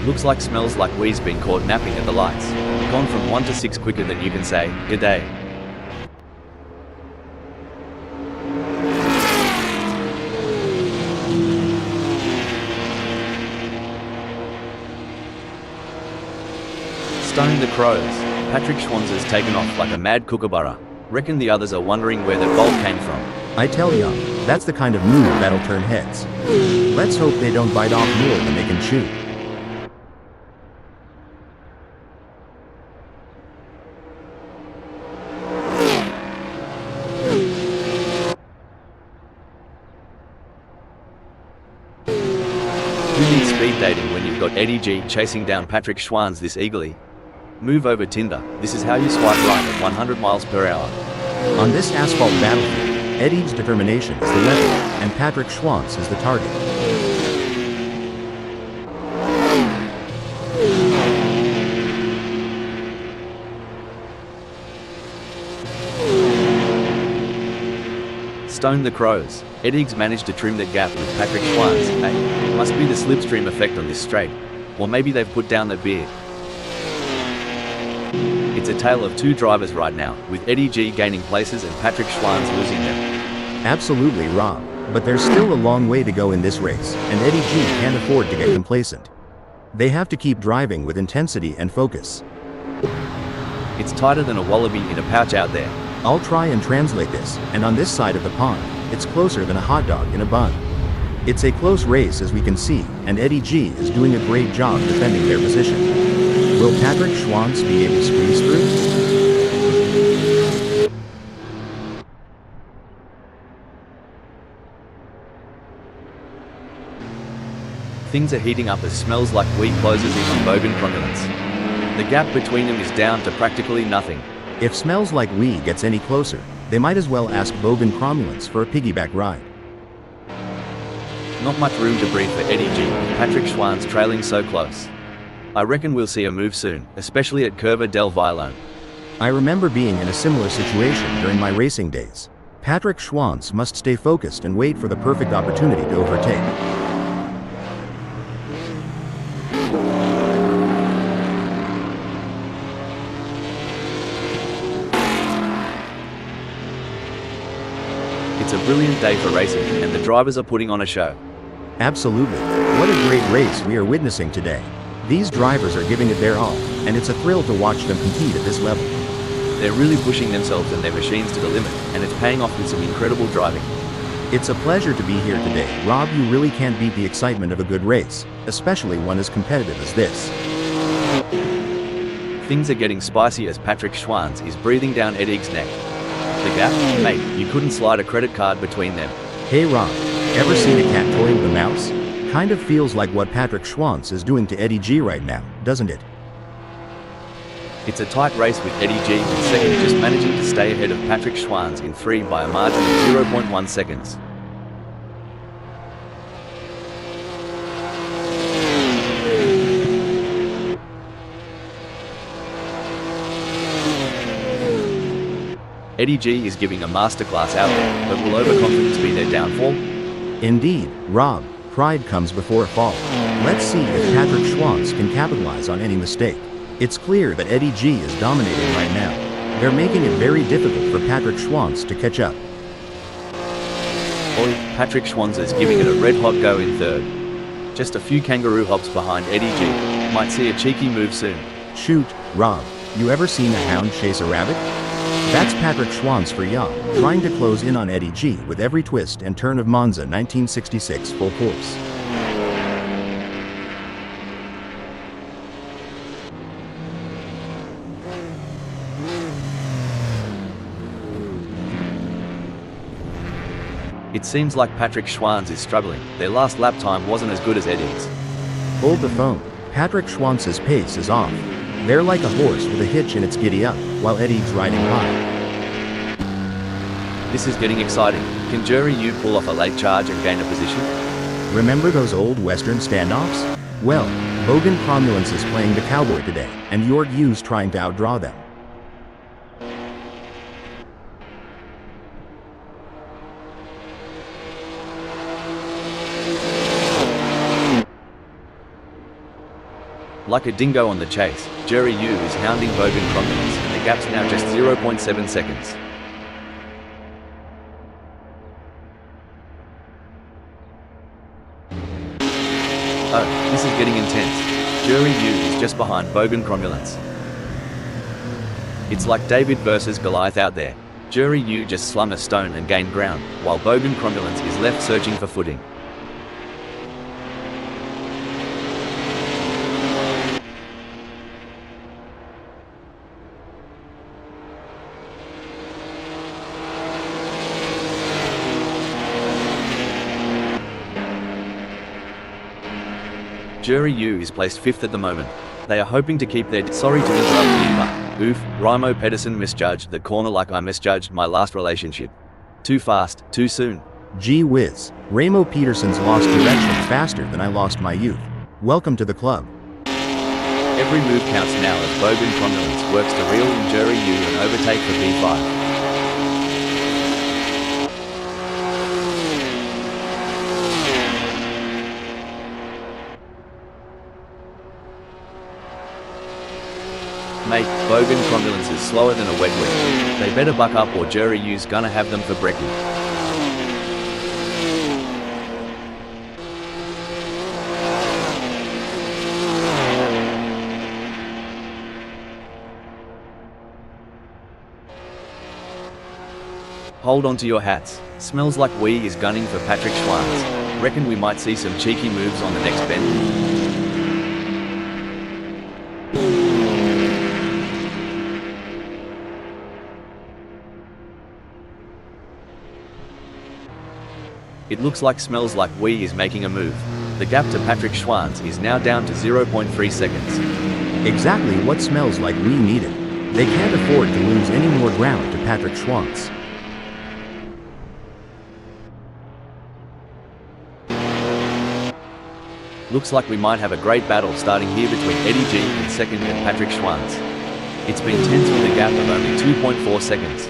Looks like Smells Like We's been caught napping at the lights. Gone from 1 to 6 quicker than you can say, good day. Stone the crows. Patrick Schwanz's taken off like a mad kookaburra. Reckon the others are wondering where that bolt came from. I tell ya, that's the kind of move that'll turn heads. Let's hope they don't bite off more than they can chew. Who needs speed dating when you've got Eddie G chasing down Patrick Schwanz this eagerly? Move over Tinder. This is how you swipe right at 100 miles per hour. On this asphalt battlefield, Eddie's determination is the weapon, and Patrick Schwanz is the target. Stone the crows. Eddie's managed to trim the gap with Patrick Schwanz. Hey, must be the slipstream effect on this straight. Or maybe they've put down their beard. It's a tale of two drivers right now, with Eddie G gaining places and Patrick Schwanz losing them. Absolutely, Rob. But there's still a long way to go in this race, and Eddie G can't afford to get complacent. They have to keep driving with intensity and focus. It's tighter than a wallaby in a pouch out there. I'll try and translate this, and on this side of the pond, it's closer than a hot dog in a bun. It's a close race as we can see, and Eddie G is doing a great job defending their position. Will Patrick Schwantz be able to squeeze through? Things are heating up as smells like wheat closes in on Bogan Cromulence. The gap between them is down to practically nothing. If Smells Like We gets any closer, they might as well ask Bogan Cromulence for a piggyback ride. Not much room to breathe for Eddie G, with Patrick Schwantz trailing so close. I reckon we'll see a move soon, especially at Curva del Vilone. I remember being in a similar situation during my racing days. Patrick Schwantz must stay focused and wait for the perfect opportunity to overtake. It's a brilliant day for racing, and the drivers are putting on a show. Absolutely. What a great race we are witnessing today. These drivers are giving it their all, and it's a thrill to watch them compete at this level. They're really pushing themselves and their machines to the limit, and it's paying off with some incredible driving. It's a pleasure to be here today. Rob, you really can't beat the excitement of a good race, especially one as competitive as this. Things are getting spicy as Patrick Schwantz is breathing down Eddie's neck. The gap? Mate, you couldn't slide a credit card between them. Hey Rob, ever seen a cat toy with a mouse? Kind of feels like what Patrick Schwantz is doing to Eddie G right now, doesn't it? It's a tight race with Eddie G in second, just managing to stay ahead of Patrick Schwantz in 3 by a margin of 0.1 seconds. Eddie G is giving a masterclass out there, but will overconfidence be their downfall? Indeed, Rob, pride comes before a fall. Let's see if Patrick Schwantz can capitalize on any mistake. It's clear that Eddie G is dominating right now. They're making it very difficult for Patrick Schwantz to catch up. Oi, Patrick Schwantz is giving it a red-hot go in third. Just a few kangaroo hops behind Eddie G. Might see a cheeky move soon. Shoot, Rob, you ever seen a hound chase a rabbit? That's Patrick Schwantz for young, trying to close in on Eddie G with every twist and turn of Monza 1966 full course. It seems like Patrick Schwantz is struggling. Their last lap time wasn't as good as Eddie's. Hold the phone. Patrick Schwantz's pace is off. They're like a horse with a hitch in its giddy up, while Eddie's riding high. This is getting exciting. Can Jury U pull off a late charge and gain a position? Remember those old Western standoffs? Well, Bogan Cromulence is playing the cowboy today, and York U's trying to outdraw them. Like a dingo on the chase, Jury U is hounding Bogan Cromulence, and the gap's now just 0.7 seconds. Oh, this is getting intense. Jury U is just behind Bogan Cromulence. It's like David versus Goliath out there. Jury U just slung a stone and gained ground, while Bogan Cromulence is left searching for footing. Jury U is placed 5th at the moment. They are hoping to keep their sorry to interrupt you, but oof, Raimo Pedersen misjudged the corner like I misjudged my last relationship. Too fast, too soon. Gee whiz, Raimo Pedersen's lost direction faster than I lost my youth. Welcome to the club. Every move counts now as Bogan Cromulence works to reel in Jury U and overtake for P5. Mate, Bogan Cromulence is slower than a wet wing. They better buck up or Jury U's gonna have them for brekkie. Hold on to your hats. Smells like we is gunning for Patrick Schwanz. Reckon we might see some cheeky moves on the next bend? It looks like Smells Like We is making a move. The gap to Patrick Schwanz is now down to 0.3 seconds. Exactly what Smells Like We needed. They can't afford to lose any more ground to Patrick Schwanz. Looks like we might have a great battle starting here between Eddie G in second and Patrick Schwanz. It's been tense with a gap of only 2.4 seconds.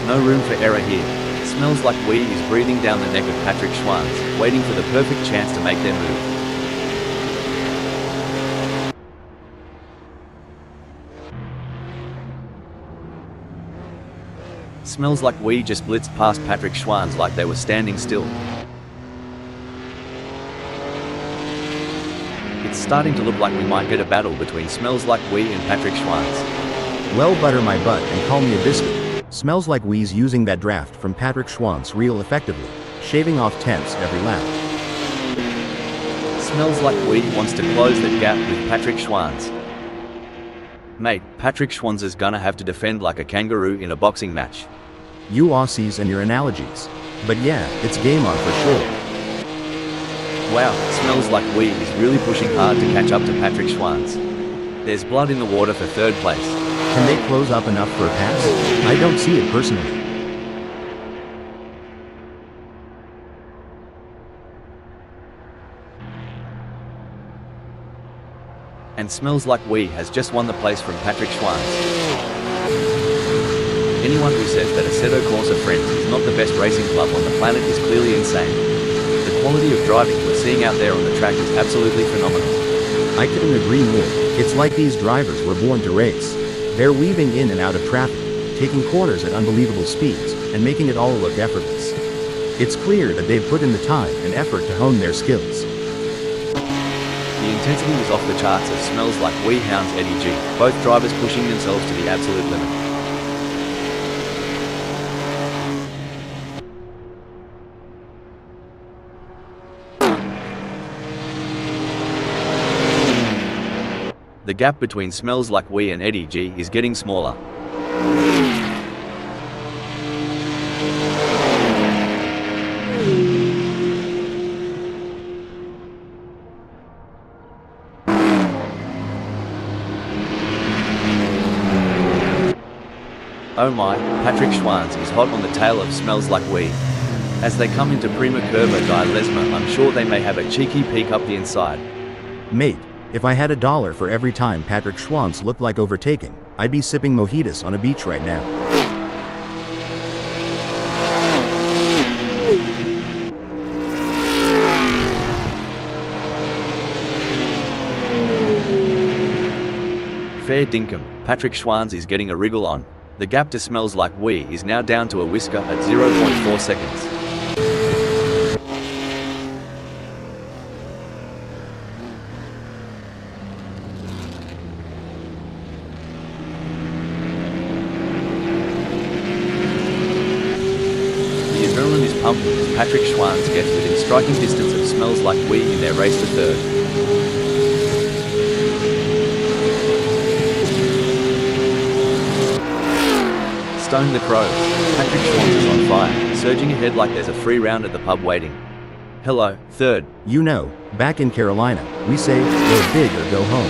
No room for error here. Smells Like We is breathing down the neck of Patrick Schwanz, waiting for the perfect chance to make their move. Smells Like We just blitzed past Patrick Schwanz like they were standing still. It's starting to look like we might get a battle between Smells Like We and Patrick Schwanz. Well, butter my butt and call me a biscuit. Smells Like We's using that draft from Patrick Schwanz real effectively, shaving off tenths every lap. Smells Like We wants to close that gap with Patrick Schwanz. Mate, Patrick Schwanz is gonna have to defend like a kangaroo in a boxing match. You Aussies and your analogies. But yeah, it's game on for sure. Wow, Smells Like We is really pushing hard to catch up to Patrick Schwanz. There's blood in the water for third place. Can they close up enough for a pass? I don't see it personally. And Smells Like We has just won the place from Patrick Schwanz. Anyone who says that Assetto Corsa Friends is not the best racing club on the planet is clearly insane. The quality of driving we're seeing out there on the track is absolutely phenomenal. I couldn't agree more. It's like these drivers were born to race. They're weaving in and out of traffic, taking corners at unbelievable speeds, and making it all look effortless. It's clear that they've put in the time and effort to hone their skills. The intensity is off the charts as Smells Like We hounds Eddie G, both drivers pushing themselves to the absolute limit. The gap between Smells Like We and Eddie G is getting smaller. Oh my, Patrick Schwanz is hot on the tail of Smells Like We. As they come into Prima Curva di Lesma, I'm sure they may have a cheeky peek up the inside. Mate, if I had $1 for every time Patrick Schwanz looked like overtaking, I'd be sipping mojitos on a beach right now. Fair dinkum, Patrick Schwanz is getting a wriggle on. The gap to Smells Like We is now down to a whisker at 0.4 seconds. The adrenaline is pumping as Patrick Schwanz gets within striking distance of Smells Like We in their race to third. Stone the Crows. Patrick Schwanz is on fire, surging ahead like there's a free round at the pub waiting. Hello, third. You know, back in Carolina, we say, go big or go home.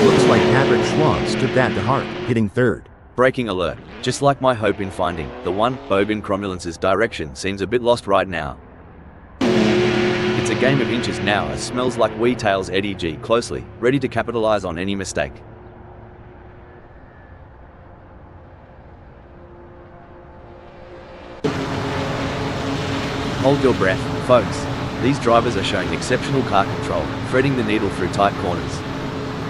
Looks like Patrick Schwanz took that to heart, hitting third. Breaking alert. Just like my hope in finding the one, Bogan Cromulence's direction seems a bit lost right now. It's a game of inches now as Smells Like We tails Eddie G closely, ready to capitalize on any mistake. Hold your breath, folks. These drivers are showing exceptional car control, threading the needle through tight corners.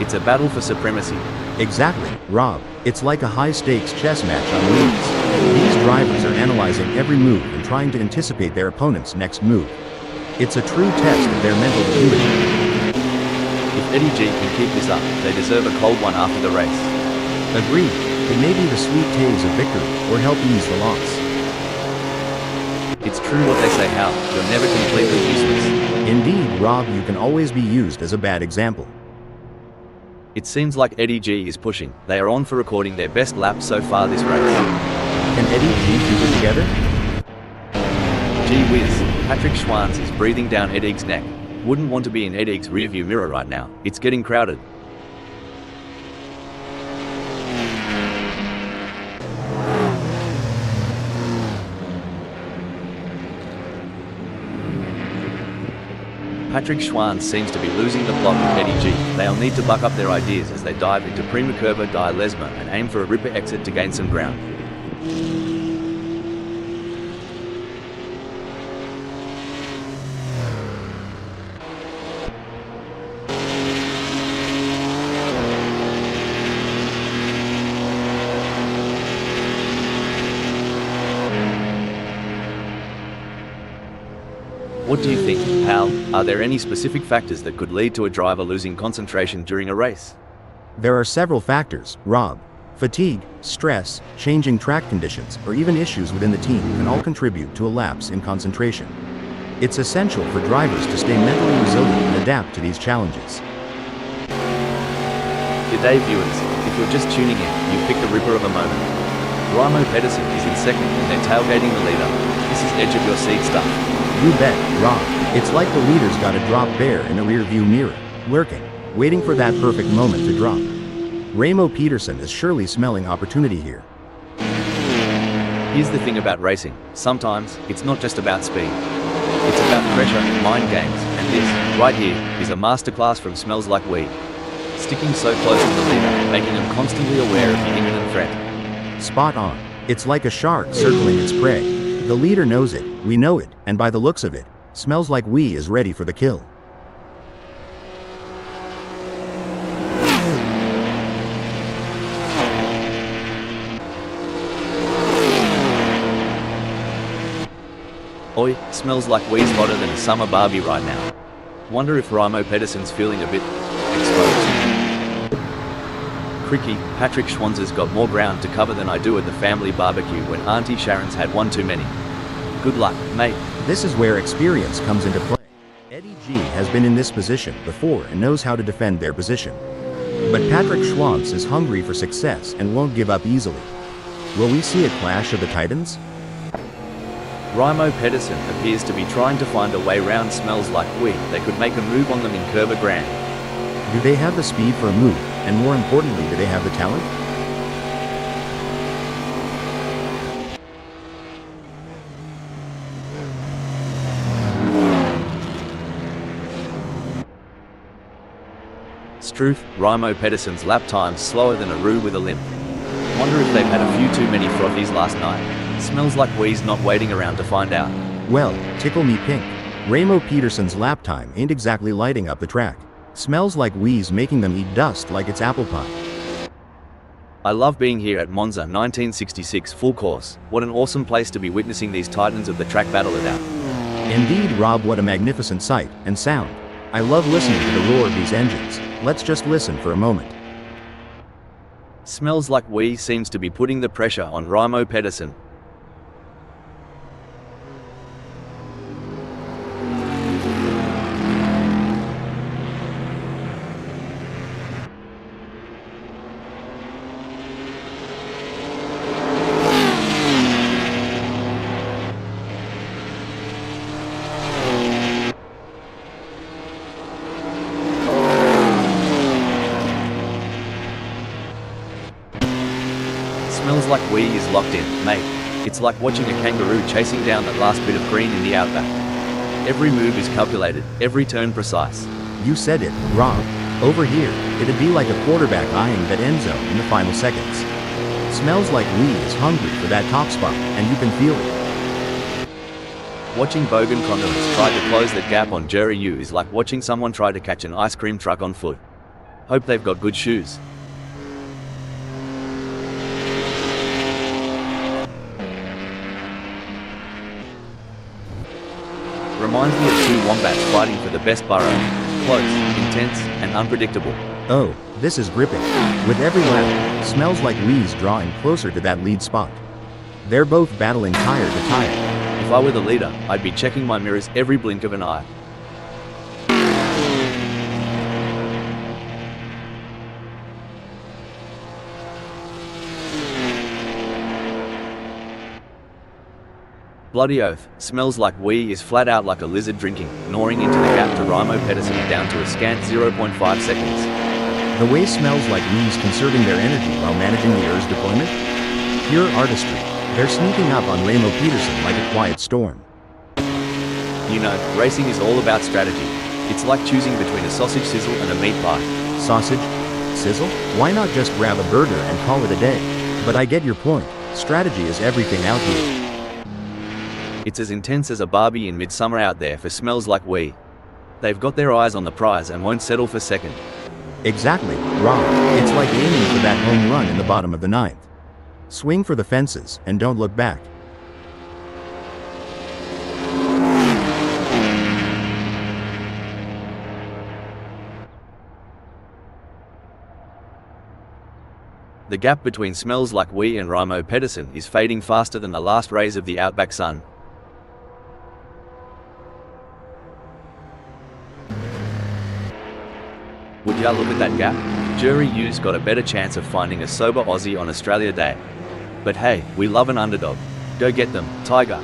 It's a battle for supremacy. Exactly, Rob. It's like a high-stakes chess match on wheels. These drivers are analyzing every move and trying to anticipate their opponent's next move. It's a true test of their mental acuity. If Eddie G can keep this up, they deserve a cold one after the race. Agreed. It may be the sweet tales of victory, or help ease the loss. It's true what they say, Hal. You're never completely useless. Indeed, Rob, you can always be used as a bad example. It seems like Eddie G is pushing. They are on for recording their best lap so far this race. Can Eddie G keep it together? Gee whiz, Patrick Schwanz is breathing down Eddie's neck. Wouldn't want to be in Eddie's rearview mirror right now. It's getting crowded. Patrick Schwanz seems to be losing the plot with Eddie G. They'll need to buck up their ideas as they dive into Prima Curva di Lesma and aim for a ripper exit to gain some ground. What do you think, Hal? Are there any specific factors that could lead to a driver losing concentration during a race? There are several factors, Rob. Fatigue, stress, changing track conditions, or even issues within the team can all contribute to a lapse in concentration. It's essential for drivers to stay mentally resilient and adapt to these challenges. G'day viewers, if you're just tuning in, you've picked a ripper of a moment. Raimo Pedersen is in second and they're tailgating the leader. This is edge of your seat stuff. You bet, Rob. It's like the leader's got a drop bear in a rear-view mirror, lurking, waiting for that perfect moment to drop. Raimo Pedersen is surely smelling opportunity here. Here's the thing about racing. Sometimes, it's not just about speed. It's about pressure, mind games, and this, right here, is a masterclass from Smells Like Weed. Sticking so close to the leader, making him constantly aware of the imminent threat. Spot on. It's like a shark circling its prey. The leader knows it, we know it, and by the looks of it, Smells Like We is ready for the kill. Oi, Smells Like We's hotter than a summer Barbie right now. Wonder if Raimo Pedersen's feeling a bit exposed. Cricky, Patrick Schwanz's got more ground to cover than I do at the family barbecue when Auntie Sharon's had one too many. Good luck, mate. This is where experience comes into play. Eddie G has been in this position before and knows how to defend their position. But Patrick Schwanz is hungry for success and won't give up easily. Will we see a clash of the titans? Raimo Pedersen appears to be trying to find a way round Smells Like We. They could make a move on them in Curva Grand. Do they have the speed for a move? And more importantly, do they have the talent? Struth, Raimo Pedersen's lap time's slower than a roux with a limp. Wonder if they've had a few too many frothies last night. Smells like We's not waiting around to find out. Well, tickle me pink. Raimo Pedersen's lap time ain't exactly lighting up the track. Smells Like We's making them eat dust like it's apple pie. I love being here at Monza 1966 full course. What an awesome place to be witnessing these titans of the track battle it out. Indeed, Rob, what a magnificent sight and sound. I love listening to the roar of these engines. Let's just listen for a moment. Smells Like We seems to be putting the pressure on Raimo Pedersen. Smells Like We is locked in, mate. It's like watching a kangaroo chasing down that last bit of green in the outback. Every move is calculated, every turn precise. You said it, Rob. Over here, it'd be like a quarterback eyeing that end zone in the final seconds. Smells Like We is hungry for that top spot, and you can feel it. Watching Bogan Condolis try to close that gap on Jerry Yu is like watching someone try to catch an ice cream truck on foot. Hope they've got good shoes. Reminds me of two wombats fighting for the best burrow. Close, intense, and unpredictable. Oh, this is gripping. With every lap, smells like Lee's drawing closer to that lead spot. They're both battling tire to tire. If I were the leader, I'd be checking my mirrors every blink of an eye. Bloody oath, smells like wee is flat out like a lizard drinking, gnawing into the gap to Raimo Pedersen down to a scant 0.5 seconds. The way smells like Lee's conserving their energy while managing the ER's deployment? Pure artistry. They're sneaking up on Raimo Pedersen like a quiet storm. You know, racing is all about strategy. It's like choosing between a sausage sizzle and a meat pie. Sausage? Sizzle? Why not just grab a burger and call it a day? But I get your point. Strategy is everything out here. It's as intense as a Barbie in midsummer out there for smells like wee. They've got their eyes on the prize and won't settle for second. Exactly, Rob. It's like aiming for that home run in the bottom of the ninth. Swing for the fences and don't look back. The gap between smells like wee and Raimo Pedersen is fading faster than the last rays of the outback sun. Would ya look at that gap? Jury U's got a better chance of finding a sober Aussie on Australia Day. But hey, we love an underdog. Go get them, Tiger.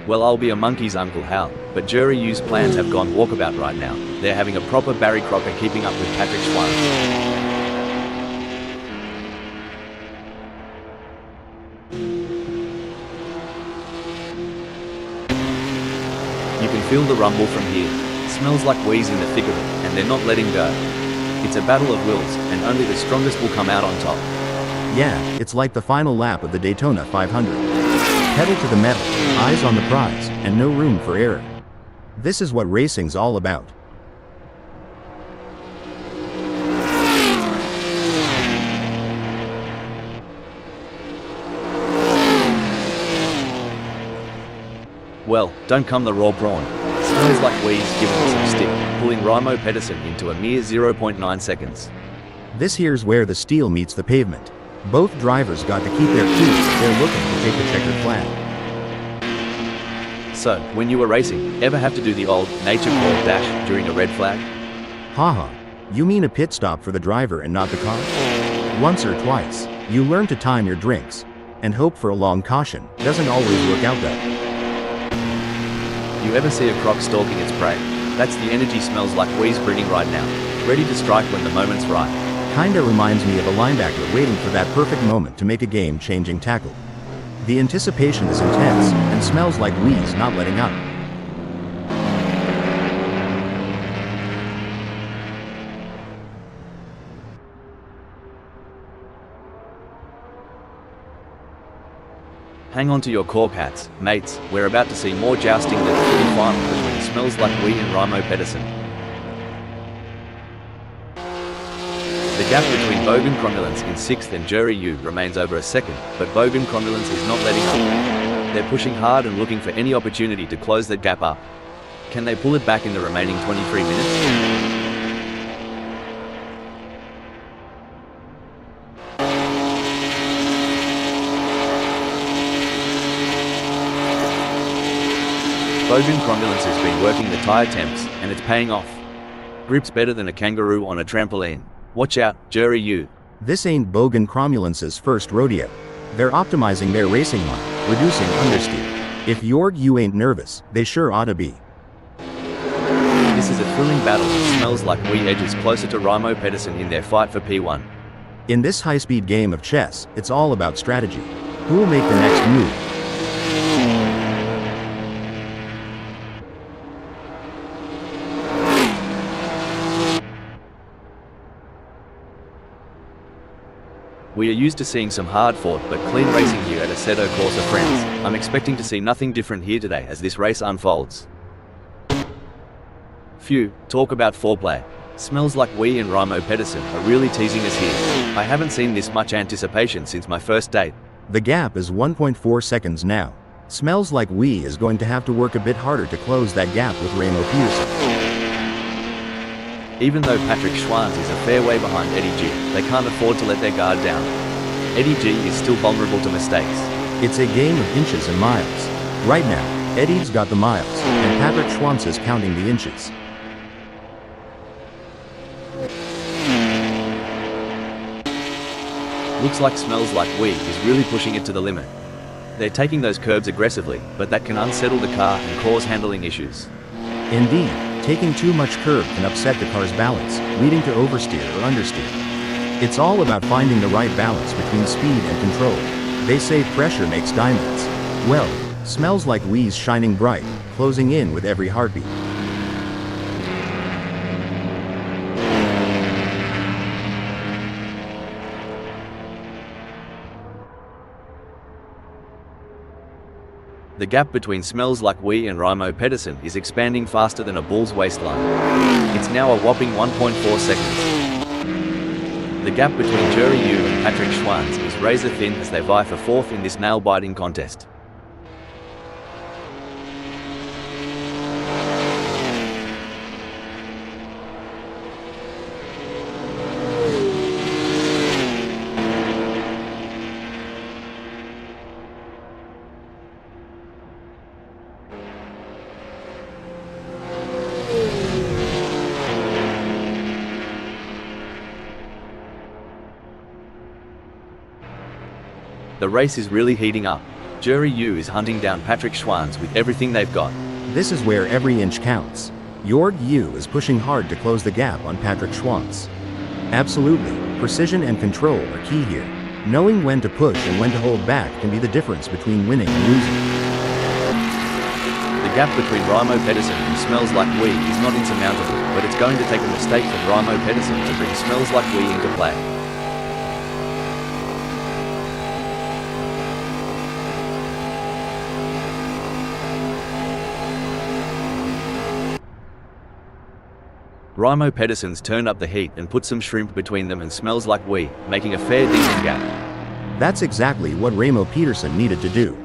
Well, I'll be a monkey's Uncle Hal, but Jury U's plans have gone walkabout right now. They're having a proper Barry Crocker keeping up with Patrick Schwartz. You can feel the rumble from here. Smells like wee's in the thick of it, and they're not letting go. It's a battle of wills, and only the strongest will come out on top. Yeah, it's like the final lap of the Daytona 500. Pedal to the metal, eyes on the prize, and no room for error. This is what racing's all about. Well, don't come the raw prawn. Smells like wee's giving it some stick, pulling Raimo Pedersen into a mere 0.9 seconds. This here's where the steel meets the pavement. Both drivers got to keep their cool as they're looking to take the checkered flag. So, when you were racing, ever have to do the old nature call dash during a red flag? Haha, you mean a pit stop for the driver and not the car? Once or twice, you learn to time your drinks, and hope for a long caution. Doesn't always work out though. You ever see a croc stalking its prey? That's the energy smells like wee's bringing right now, ready to strike when the moment's right. Kinda reminds me of a linebacker waiting for that perfect moment to make a game-changing tackle. The anticipation is intense, and smells like wee's not letting up. Hang on to your cork hats, mates. We're about to see more jousting than the footy final between smells like wee and Raimo Pedersen. The gap between Bogan Cromulence in 6th and Jury U remains over a second, but Bogan Cromulence is not letting up. They're pushing hard and looking for any opportunity to close that gap up. Can they pull it back in the remaining 23 minutes? Bogan Cromulence has been working the tyre temps, and it's paying off. Grip's better than a kangaroo on a trampoline. Watch out, Jury U. This ain't Bogan Cromulence's first rodeo. They're optimizing their racing line, reducing understeer. If you ain't nervous, they sure ought to be. This is a thrilling battle that smells like wee edges closer to Raimo Pedersen in their fight for P1. In this high-speed game of chess, it's all about strategy. Who will make the next move? We are used to seeing some hard-fought but clean racing here at Assetto Corsa, friends. I'm expecting to see nothing different here today as this race unfolds. Phew, talk about foreplay. Smells like wee and Raimo Pedersen are really teasing us here. I haven't seen this much anticipation since my first date. The gap is 1.4 seconds now. Smells like we is going to have to work a bit harder to close that gap with Remo Peterson. Even though Patrick Schwanz is a fair way behind Eddie G, they can't afford to let their guard down. Eddie G is still vulnerable to mistakes. It's a game of inches and miles. Right now, Eddie's got the miles, and Patrick Schwanz is counting the inches. Looks like Smells Like We is really pushing it to the limit. They're taking those curbs aggressively, but that can unsettle the car and cause handling issues. Indeed, taking too much curb can upset the car's balance, leading to oversteer or understeer. It's all about finding the right balance between speed and control. They say pressure makes diamonds. Well, Smells Like We's shining bright, closing in with every heartbeat. The gap between Smells Like We and Remo Pedersen is expanding faster than a bull's waistline. It's now a whopping 1.4 seconds. The gap between Jerry Yu and Patrick Schwanz is razor thin as they vie for fourth in this nail-biting contest. The race is really heating up. Jerry Yu is hunting down Patrick Schwanz with everything they've got. This is where every inch counts. Jorg Yu is pushing hard to close the gap on Patrick Schwanz. Absolutely, precision and control are key here. Knowing when to push and when to hold back can be the difference between winning and losing. The gap between Remo Pedersen and Smells Like We is not insurmountable, but it's going to take a mistake from Remo Pedersen to bring Smells Like We into play. Remo Pedersen's turned up the heat and put some shrimp between them and Smells Like We, making a fair decent gap. That's exactly what Remo Petersen needed to do.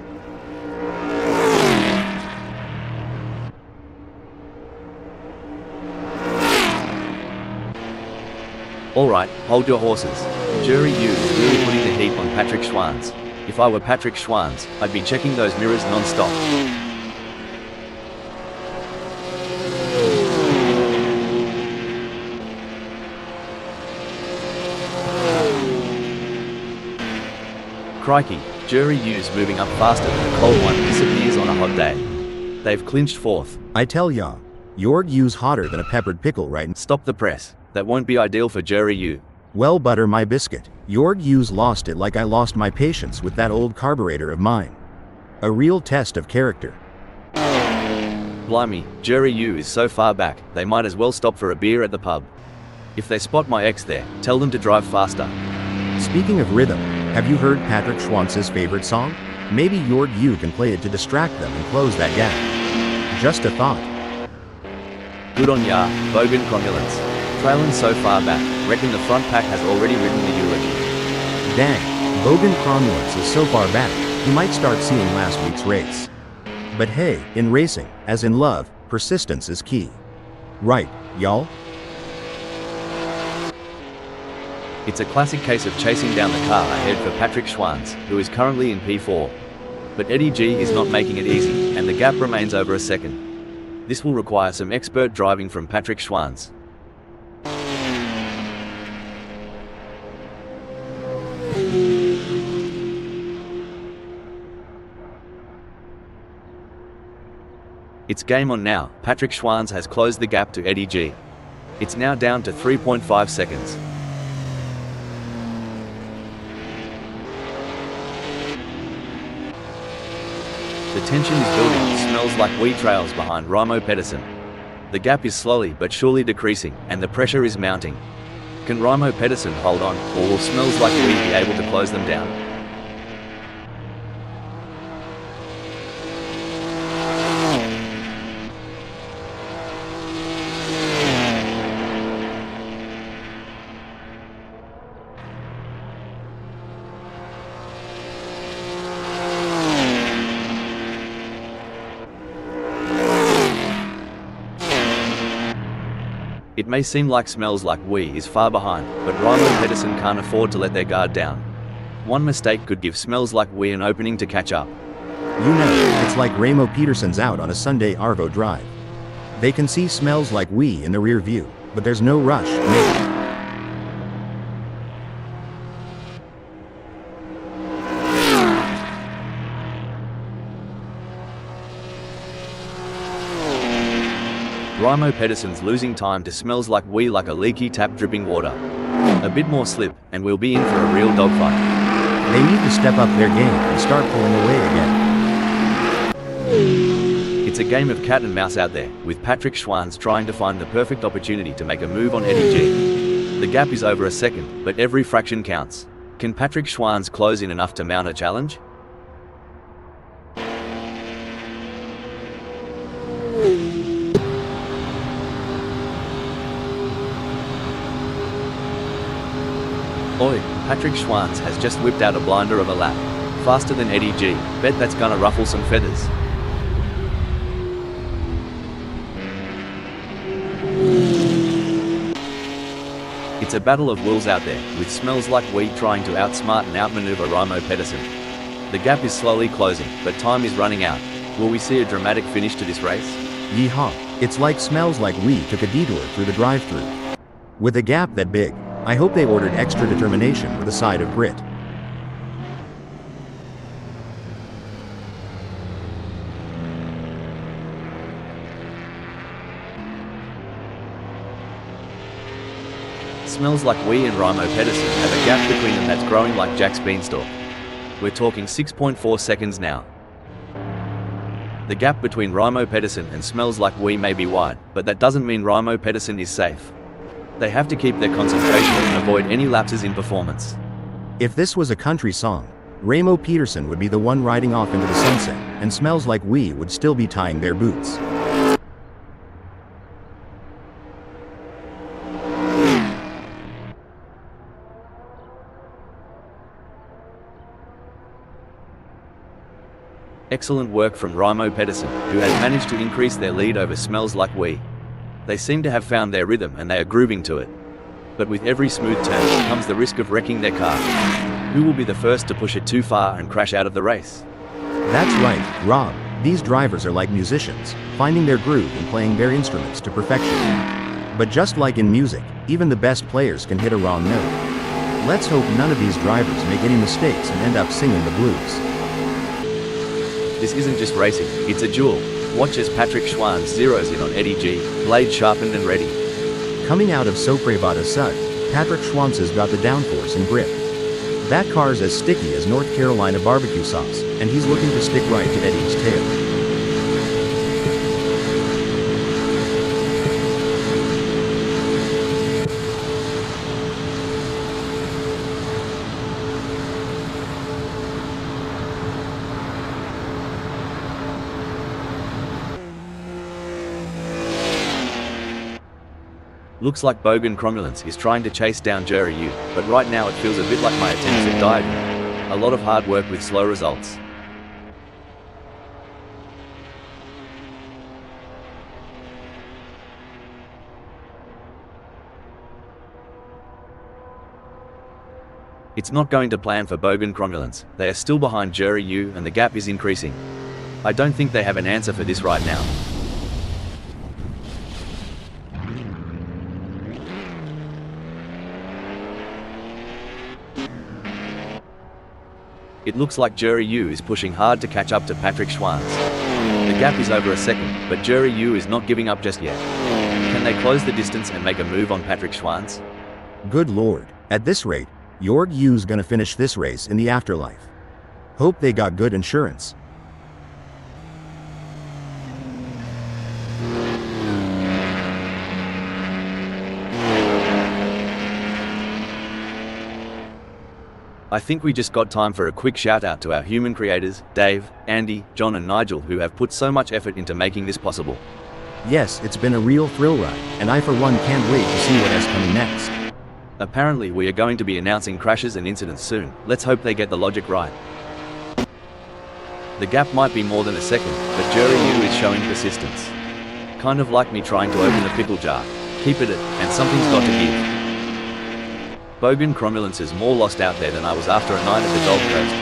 Alright, hold your horses. Jerry Yu is really putting the heat on Patrick Schwanz. If I were Patrick Schwanz, I'd be checking those mirrors non-stop. Crikey, Jerry Yu's moving up faster than a cold one disappears on a hot day. They've clinched fourth. I tell ya, Jorg Yu's hotter than a peppered pickle right now. Stop the press. That won't be ideal for Jerry Yu. Well, butter my biscuit. Jorg Yu's lost it like I lost my patience with that old carburetor of mine. A real test of character. Blimey, Jerry Yu is so far back, they might as well stop for a beer at the pub. If they spot my ex there, tell them to drive faster. Speaking of rhythm, have you heard Patrick Schwanz's favorite song? Maybe Jorg Yu can play it to distract them and close that gap. Just a thought. Good on ya, Bogan Cromulence. Trailing so far back, reckon the front pack has already written the eulogy. Dang, Bogan Cromulence is so far back, he might start seeing last week's race. But hey, in racing, as in love, persistence is key. Right, y'all? It's a classic case of chasing down the car ahead for Patrick Schwanz, who is currently in P4. But Eddie G is not making it easy, and the gap remains over a second. This will require some expert driving from Patrick Schwanz. It's game on now. Patrick Schwanz has closed the gap to Eddie G. It's now down to 3.5 seconds. The tension is building. Smells Like We trails behind Remo Pedersen. The gap is slowly but surely decreasing, and the pressure is mounting. Can Remo Pedersen hold on, or will Smells Like We be able to close them down? It may seem like Smells Like We is far behind, but Raimo Pedersen can't afford to let their guard down. One mistake could give Smells Like We an opening to catch up. You know, it's like Raimo Pedersen's out on a Sunday Arvo drive. They can see Smells Like We in the rear view, but there's no rush, maybe. Raimo Pedersen's losing time to Smells Like We like a leaky tap dripping water. A bit more slip, and we'll be in for a real dogfight. They need to step up their game and start pulling away again. It's a game of cat and mouse out there, with Patrick Schwanz trying to find the perfect opportunity to make a move on Eddie G. The gap is over a second, but every fraction counts. Can Patrick Schwanz close in enough to mount a challenge? Oi, Patrick Schwanz has just whipped out a blinder of a lap. Faster than Eddie G. Bet that's gonna ruffle some feathers. It's a battle of wills out there, with Smells Like We trying to outsmart and outmaneuver Raimo Pedersen. The gap is slowly closing, but time is running out. Will we see a dramatic finish to this race? Yeehaw, it's like Smells Like We took a detour through the drive-thru. With a gap that big, I hope they ordered extra determination with a side of grit. Smells Like We and Raimo Pedersen have a gap between them that's growing like Jack's beanstalk. We're talking 6.4 seconds now. The gap between Raimo Pedersen and Smells Like We may be wide, but that doesn't mean Raimo Pedersen is safe. They have to keep their concentration and avoid any lapses in performance. If this was a country song, Raimo Pedersen would be the one riding off into the sunset, and Smells Like We would still be tying their boots. Excellent work from Raimo Pedersen, who has managed to increase their lead over Smells Like We. They seem to have found their rhythm and they are grooving to it. But with every smooth turn comes the risk of wrecking their car. Who will be the first to push it too far and crash out of the race? That's right, Rob. These drivers are like musicians, finding their groove and playing their instruments to perfection. But just like in music, even the best players can hit a wrong note. Let's hope none of these drivers make any mistakes and end up singing the blues. This isn't just racing, it's a duel. Watch as Patrick Schwanz zeroes in on Eddie G, blade sharpened and ready. Coming out of Soprevada Sud, Patrick Schwanz has got the downforce and grip. That car's as sticky as North Carolina barbecue sauce, and he's looking to stick right to Eddie's tail. Looks like Bogan Cromulence is trying to chase down Jerry Yu, but right now it feels a bit like my attempts at diving. A lot of hard work with slow results. It's not going to plan for Bogan Cromulence. They are still behind Jerry Yu and the gap is increasing. I don't think they have an answer for this right now. It looks like Jerry Yu is pushing hard to catch up to Patrick Schwanz. The gap is over a second, but Jerry Yu is not giving up just yet. Can they close the distance and make a move on Patrick Schwanz? Good lord, at this rate, Jorg Yu's gonna finish this race in the afterlife. Hope they got good insurance. I think we just got time for a quick shout out to our human creators, Dave, Andy, John and Nigel, who have put so much effort into making this possible. Yes, it's been a real thrill ride, and I for one can't wait to see what is coming next. Apparently we are going to be announcing crashes and incidents soon. Let's hope they get the logic right. The gap might be more than a second, but Jerry Yu is showing persistence. Kind of like me trying to open a pickle jar. Keep it and something's got to give. Bogan Cromulence's more lost out there than I was after a night at the Gold Coast,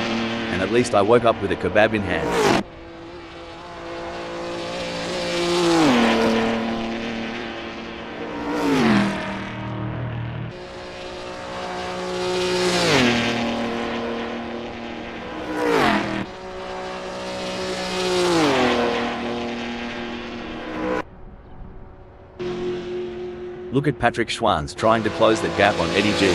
and at least I woke up with a kebab in hand. Look at Patrick Schwanz trying to close the gap on Eddie G.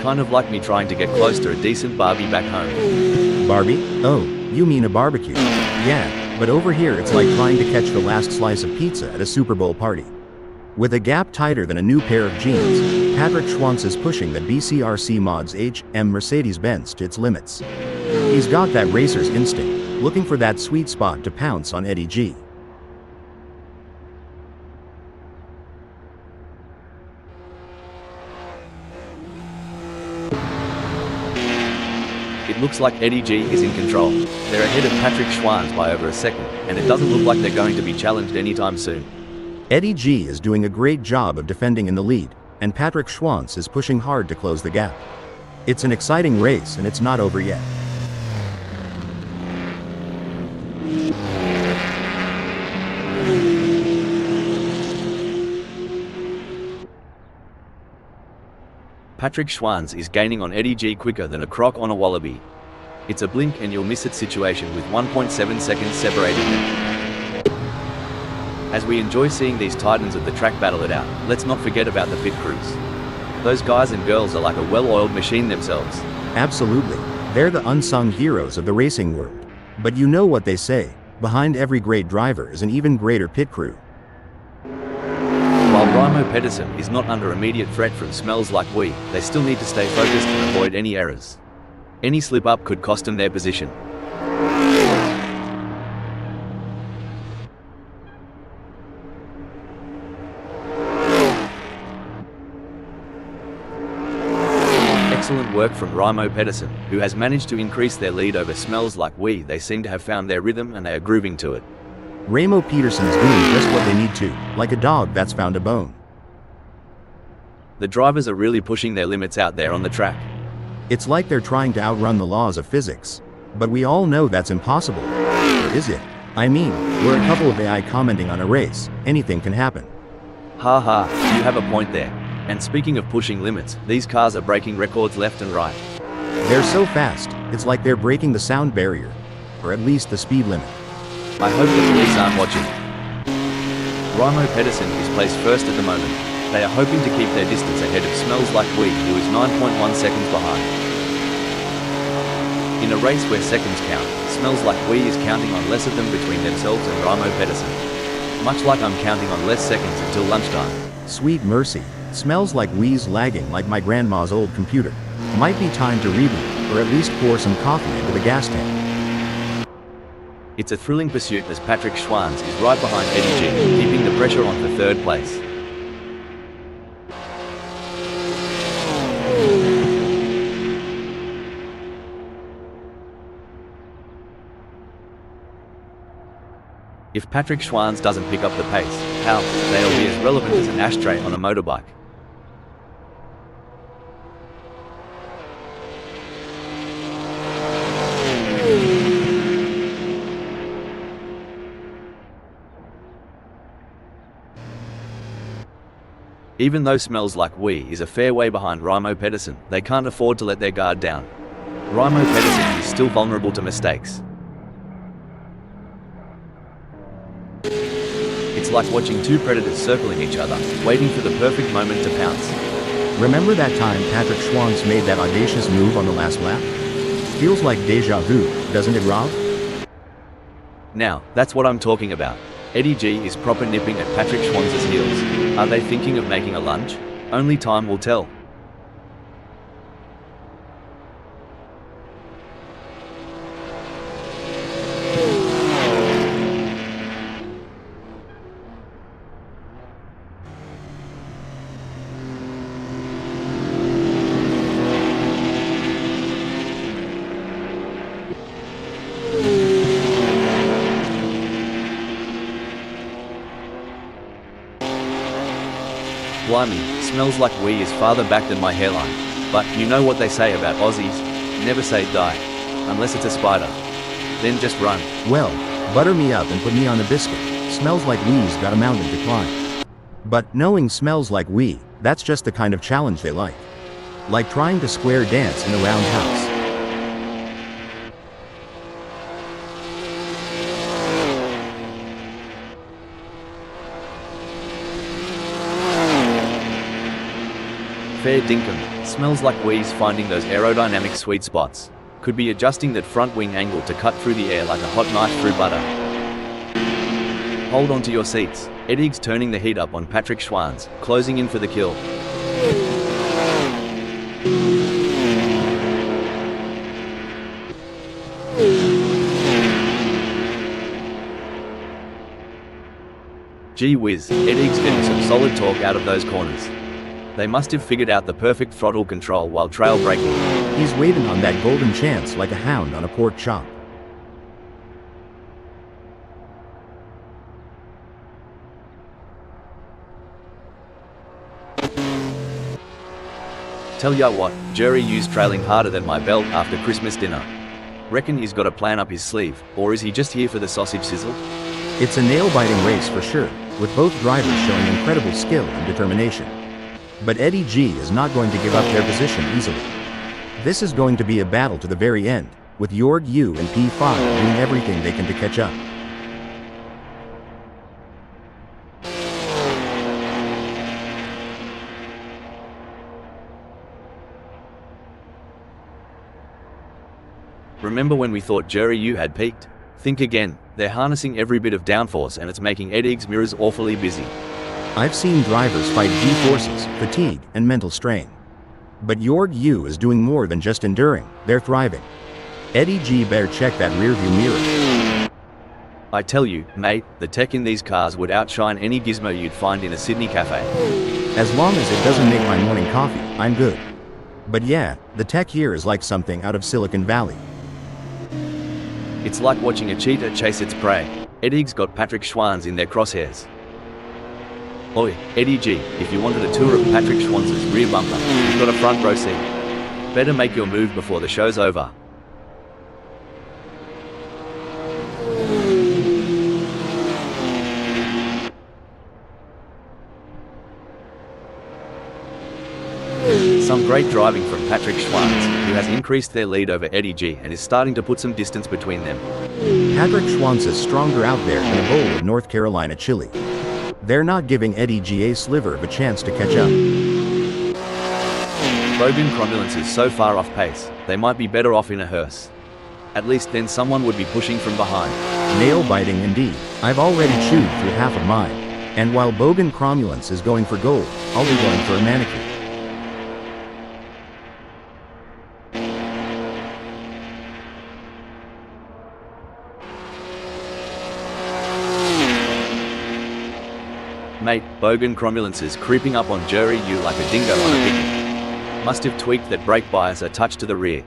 Kind of like me trying to get close to a decent Barbie back home. Barbie? Oh, you mean a barbecue. Yeah, but over here it's like trying to catch the last slice of pizza at a Super Bowl party. With a gap tighter than a new pair of jeans, Patrick Schwanz is pushing the BCRC Mod's HM Mercedes-Benz to its limits. He's got that racer's instinct, looking for that sweet spot to pounce on Eddie G. It looks like Eddie G is in control. They're ahead of Patrick Schwanz by over a second, and it doesn't look like they're going to be challenged anytime soon. Eddie G is doing a great job of defending in the lead, and Patrick Schwanz is pushing hard to close the gap. It's an exciting race and it's not over yet. Patrick Schwanz is gaining on Eddie G quicker than a croc on a wallaby. It's a blink and you'll miss it situation with 1.7 seconds separating them. As we enjoy seeing these titans of the track battle it out, let's not forget about the pit crews. Those guys and girls are like a well-oiled machine themselves. Absolutely. They're the unsung heroes of the racing world. But you know what they say, behind every great driver is an even greater pit crew. While Raimo Pedersen is not under immediate threat from smells like we, they still need to stay focused and avoid any errors. Any slip-up could cost them their position. Excellent work from Raimo Pedersen, who has managed to increase their lead over smells like we. They seem to have found their rhythm and they are grooving to it. Raimo Pedersen's doing just what they need to, like a dog that's found a bone. The drivers are really pushing their limits out there on the track. It's like they're trying to outrun the laws of physics. But we all know that's impossible. Or is it? I mean, we're a couple of AI commenting on a race. Anything can happen. Ha, you have a point there. And speaking of pushing limits, these cars are breaking records left and right. They're so fast, it's like they're breaking the sound barrier. Or at least the speed limit. I hope the police aren't watching. Raimo Pedersen is placed first at the moment. They are hoping to keep their distance ahead of Smells Like We, who is 9.1 seconds behind. In a race where seconds count, Smells Like We is counting on less of them between themselves and Raimo Pedersen. Much like I'm counting on less seconds until lunchtime. Sweet mercy. Smells like we's lagging like my grandma's old computer. Might be time to reboot, or at least pour some coffee into the gas tank. It's a thrilling pursuit as Patrick Schwanz is right behind Eddie G, keeping the pressure on for third place. If Patrick Schwanz doesn't pick up the pace, how? They'll be as relevant as an ashtray on a motorbike. Even though Smells Like We is a fair way behind Raimo Pedersen, they can't afford to let their guard down. Raimo Pedersen is still vulnerable to mistakes. It's like watching two predators circling each other, waiting for the perfect moment to pounce. Remember that time Patrick Schwanz made that audacious move on the last lap? Feels like deja vu, doesn't it, Rob? Now, that's what I'm talking about. Eddie G is proper nipping at Patrick Schwanz's heels. Are they thinking of making a lunge? Only time will tell. Blimey, smells like wee is farther back than my hairline. But you know what they say about Aussies? Never say die. Unless it's a spider. Then just run. Well, butter me up and put me on a biscuit. Smells like we's got a mountain to climb. But knowing smells like we, that's just the kind of challenge they like. Like trying to square dance in a round house. Fair dinkum, smells like we's finding those aerodynamic sweet spots. Could be adjusting that front wing angle to cut through the air like a hot knife through butter. Hold on to your seats. Eddie's turning the heat up on Patrick Schwanz, closing in for the kill. Gee whiz, Eddie's getting some solid torque out of those corners. They must have figured out the perfect throttle control while trail braking. He's waiting on that golden chance like a hound on a pork chop. Tell ya what, Jerry U's trailing harder than my belt after Christmas dinner. Reckon he's got a plan up his sleeve, or is he just here for the sausage sizzle? It's a nail-biting race for sure, with both drivers showing incredible skill and determination. But Eddie G is not going to give up their position easily. This is going to be a battle to the very end, with Jorg U and P5 doing everything they can to catch up. Remember when we thought Jerry U had peaked? Think again, they're harnessing every bit of downforce and it's making Eddie's mirrors awfully busy. I've seen drivers fight G-forces, fatigue, and mental strain. But Jorg U is doing more than just enduring, they're thriving. Eddie G better check that rearview mirror. I tell you, mate, the tech in these cars would outshine any gizmo you'd find in a Sydney cafe. As long as it doesn't make my morning coffee, I'm good. But yeah, the tech here is like something out of Silicon Valley. It's like watching a cheetah chase its prey. Eddie's got Patrick Schwanz in their crosshairs. Oi, Eddie G, if you wanted a tour of Patrick Schwanz's rear bumper, you've got a front row seat. Better make your move before the show's over. Some great driving from Patrick Schwanz, who has increased their lead over Eddie G and is starting to put some distance between them. Patrick Schwanz is stronger out there than a bowl of North Carolina chili. They're not giving Eddie G a sliver of a chance to catch up. Bogan Cromulence is so far off pace, they might be better off in a hearse. At least then someone would be pushing from behind. Nail-biting indeed. I've already chewed through half of mine. And while Bogan Cromulence is going for gold, I'll be going for a manicure. Mate, Bogan Cromulence is creeping up on Jerry U like a dingo on a picnic. Must have tweaked that brake bias a touch to the rear.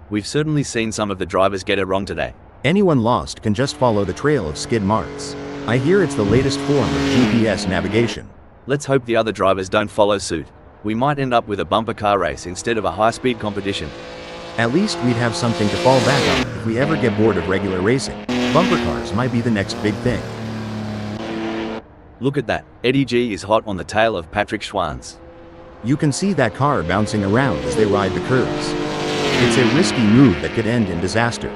We've certainly seen some of the drivers get it wrong today. Anyone lost can just follow the trail of skid marks. I hear it's the latest form of GPS navigation. Let's hope the other drivers don't follow suit. We might end up with a bumper car race instead of a high-speed competition. At least we'd have something to fall back on if we ever get bored of regular racing. Bumper cars might be the next big thing. Look at that, Eddie G is hot on the tail of Patrick Schwanz. You can see that car bouncing around as they ride the curves. It's a risky move that could end in disaster.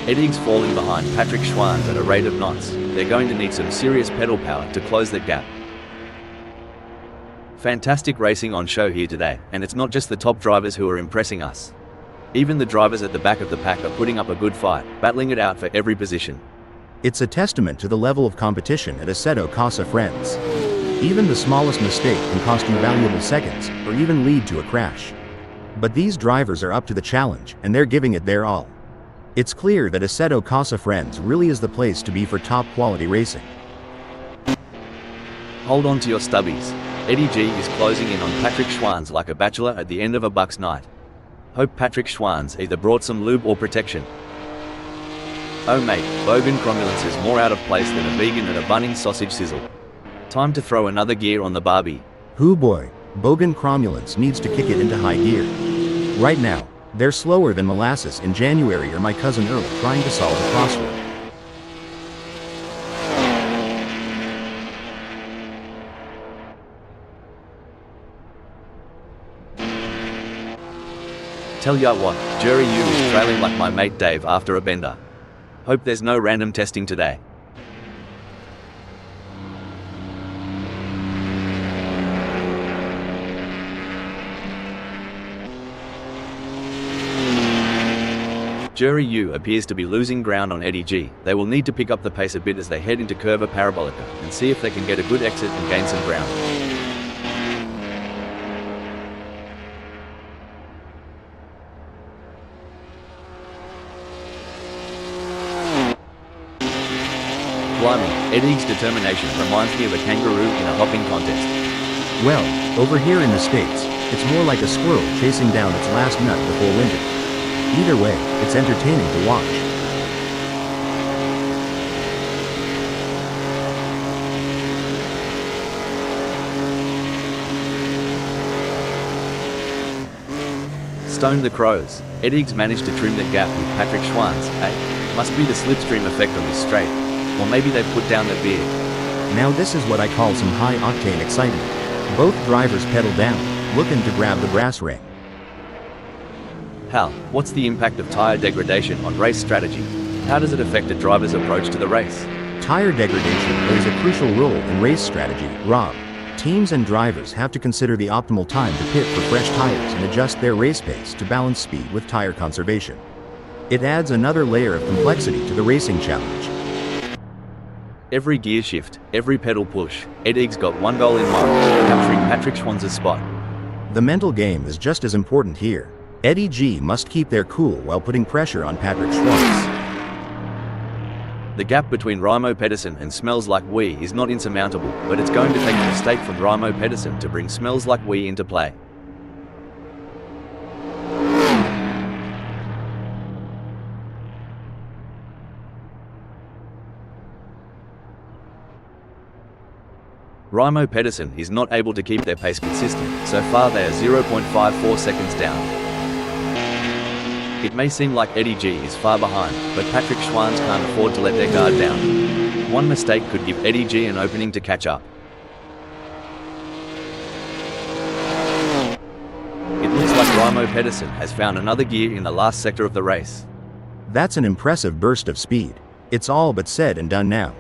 Eddie's falling behind Patrick Schwanz at a rate of knots. They're going to need some serious pedal power to close that gap. Fantastic racing on show here today, and it's not just the top drivers who are impressing us. Even the drivers at the back of the pack are putting up a good fight, battling it out for every position. It's a testament to the level of competition at Assetto Corsa, friends. Even the smallest mistake can cost you valuable seconds, or even lead to a crash. But these drivers are up to the challenge, and they're giving it their all. It's clear that Assetto Corsa, friends, really is the place to be for top quality racing. Hold on to your stubbies. Eddie G is closing in on Patrick Schwanz like a bachelor at the end of a Bucks night. Hope Patrick Schwanz either brought some lube or protection. Oh mate, Bogan Cromulence is more out of place than a vegan at a Bunnings sausage sizzle. Time to throw another gear on the Barbie. Hoo boy, Bogan Cromulence needs to kick it into high gear. Right now, they're slower than molasses in January or my cousin Earl trying to solve a crossword. Tell ya what, Jerry U is trailing like my mate Dave after a bender. Hope there's no random testing today. Jerry U appears to be losing ground on Eddie G. They will need to pick up the pace a bit as they head into Curva Parabolica and see if they can get a good exit and gain some ground. Blimey, Eddie's determination reminds me of a kangaroo in a hopping contest. Well, over here in the States, it's more like a squirrel chasing down its last nut before winter. Either way, it's entertaining to watch. Stone the Crows. Eddie's managed to trim the gap with Patrick Schwanz, eh? Must be the slipstream effect on this straight. Or maybe they've put down their beard. Now this is what I call some high-octane excitement. Both drivers pedal down, looking to grab the brass ring. Hal, what's the impact of tire degradation on race strategy? How does it affect a driver's approach to the race? Tire degradation plays a crucial role in race strategy, Rob. Teams and drivers have to consider the optimal time to pit for fresh tires and adjust their race pace to balance speed with tire conservation. It adds another layer of complexity to the racing challenge. Every gear shift, every pedal push, Eddie's got one goal in mind, capturing Patrick Schwanz's spot. The mental game is just as important here. Eddie G must keep their cool while putting pressure on Patrick Schwanz. The gap between Raimo Pedersen and Smells Like We is not insurmountable, but it's going to take a mistake from Raimo Pedersen to bring Smells Like We into play. Raimo Pedersen is not able to keep their pace consistent, so far they are 0.54 seconds down. It may seem like Eddie G is far behind, but Patrick Schwanz can't afford to let their guard down. One mistake could give Eddie G an opening to catch up. It looks like Raimo Pedersen has found another gear in the last sector of the race. That's an impressive burst of speed. It's all but said and done now.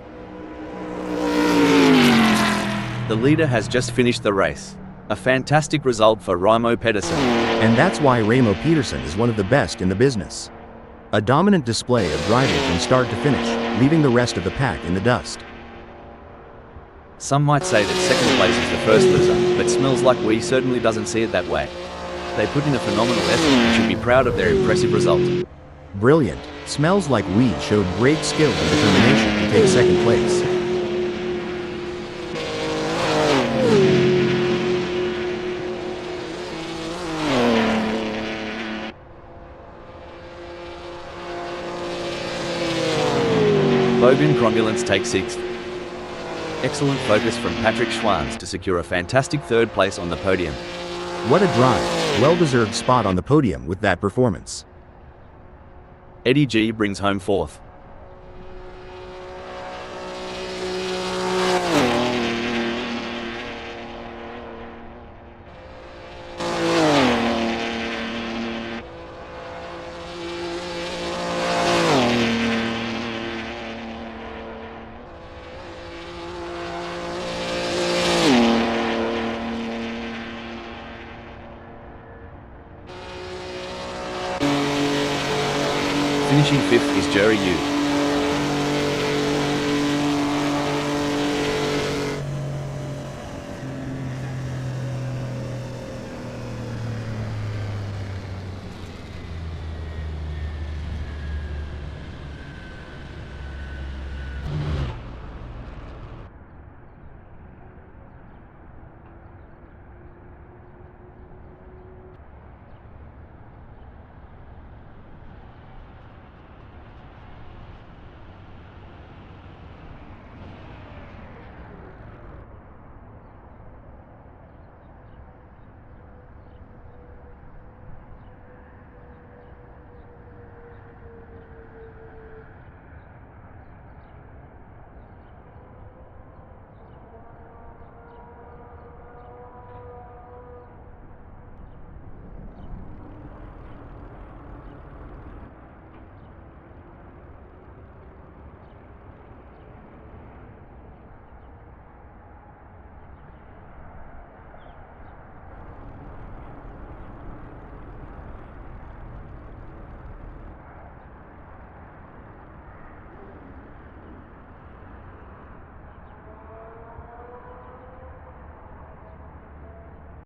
The leader has just finished the race. A fantastic result for Raimo Pedersen. And that's why Raimo Pedersen is one of the best in the business. A dominant display of driving from start to finish, leaving the rest of the pack in the dust. Some might say that second place is the first loser, but Smells Like We certainly doesn't see it that way. They put in a phenomenal effort and should be proud of their impressive result. Brilliant. Smells Like We showed great skill and determination to take second place. Bogan Cromulence takes 6th. Excellent focus from Patrick Schwanz to secure a fantastic third place on the podium. What a drive, well-deserved spot on the podium with that performance. Eddie G brings home 4th. Finishing 5th is Jerry U.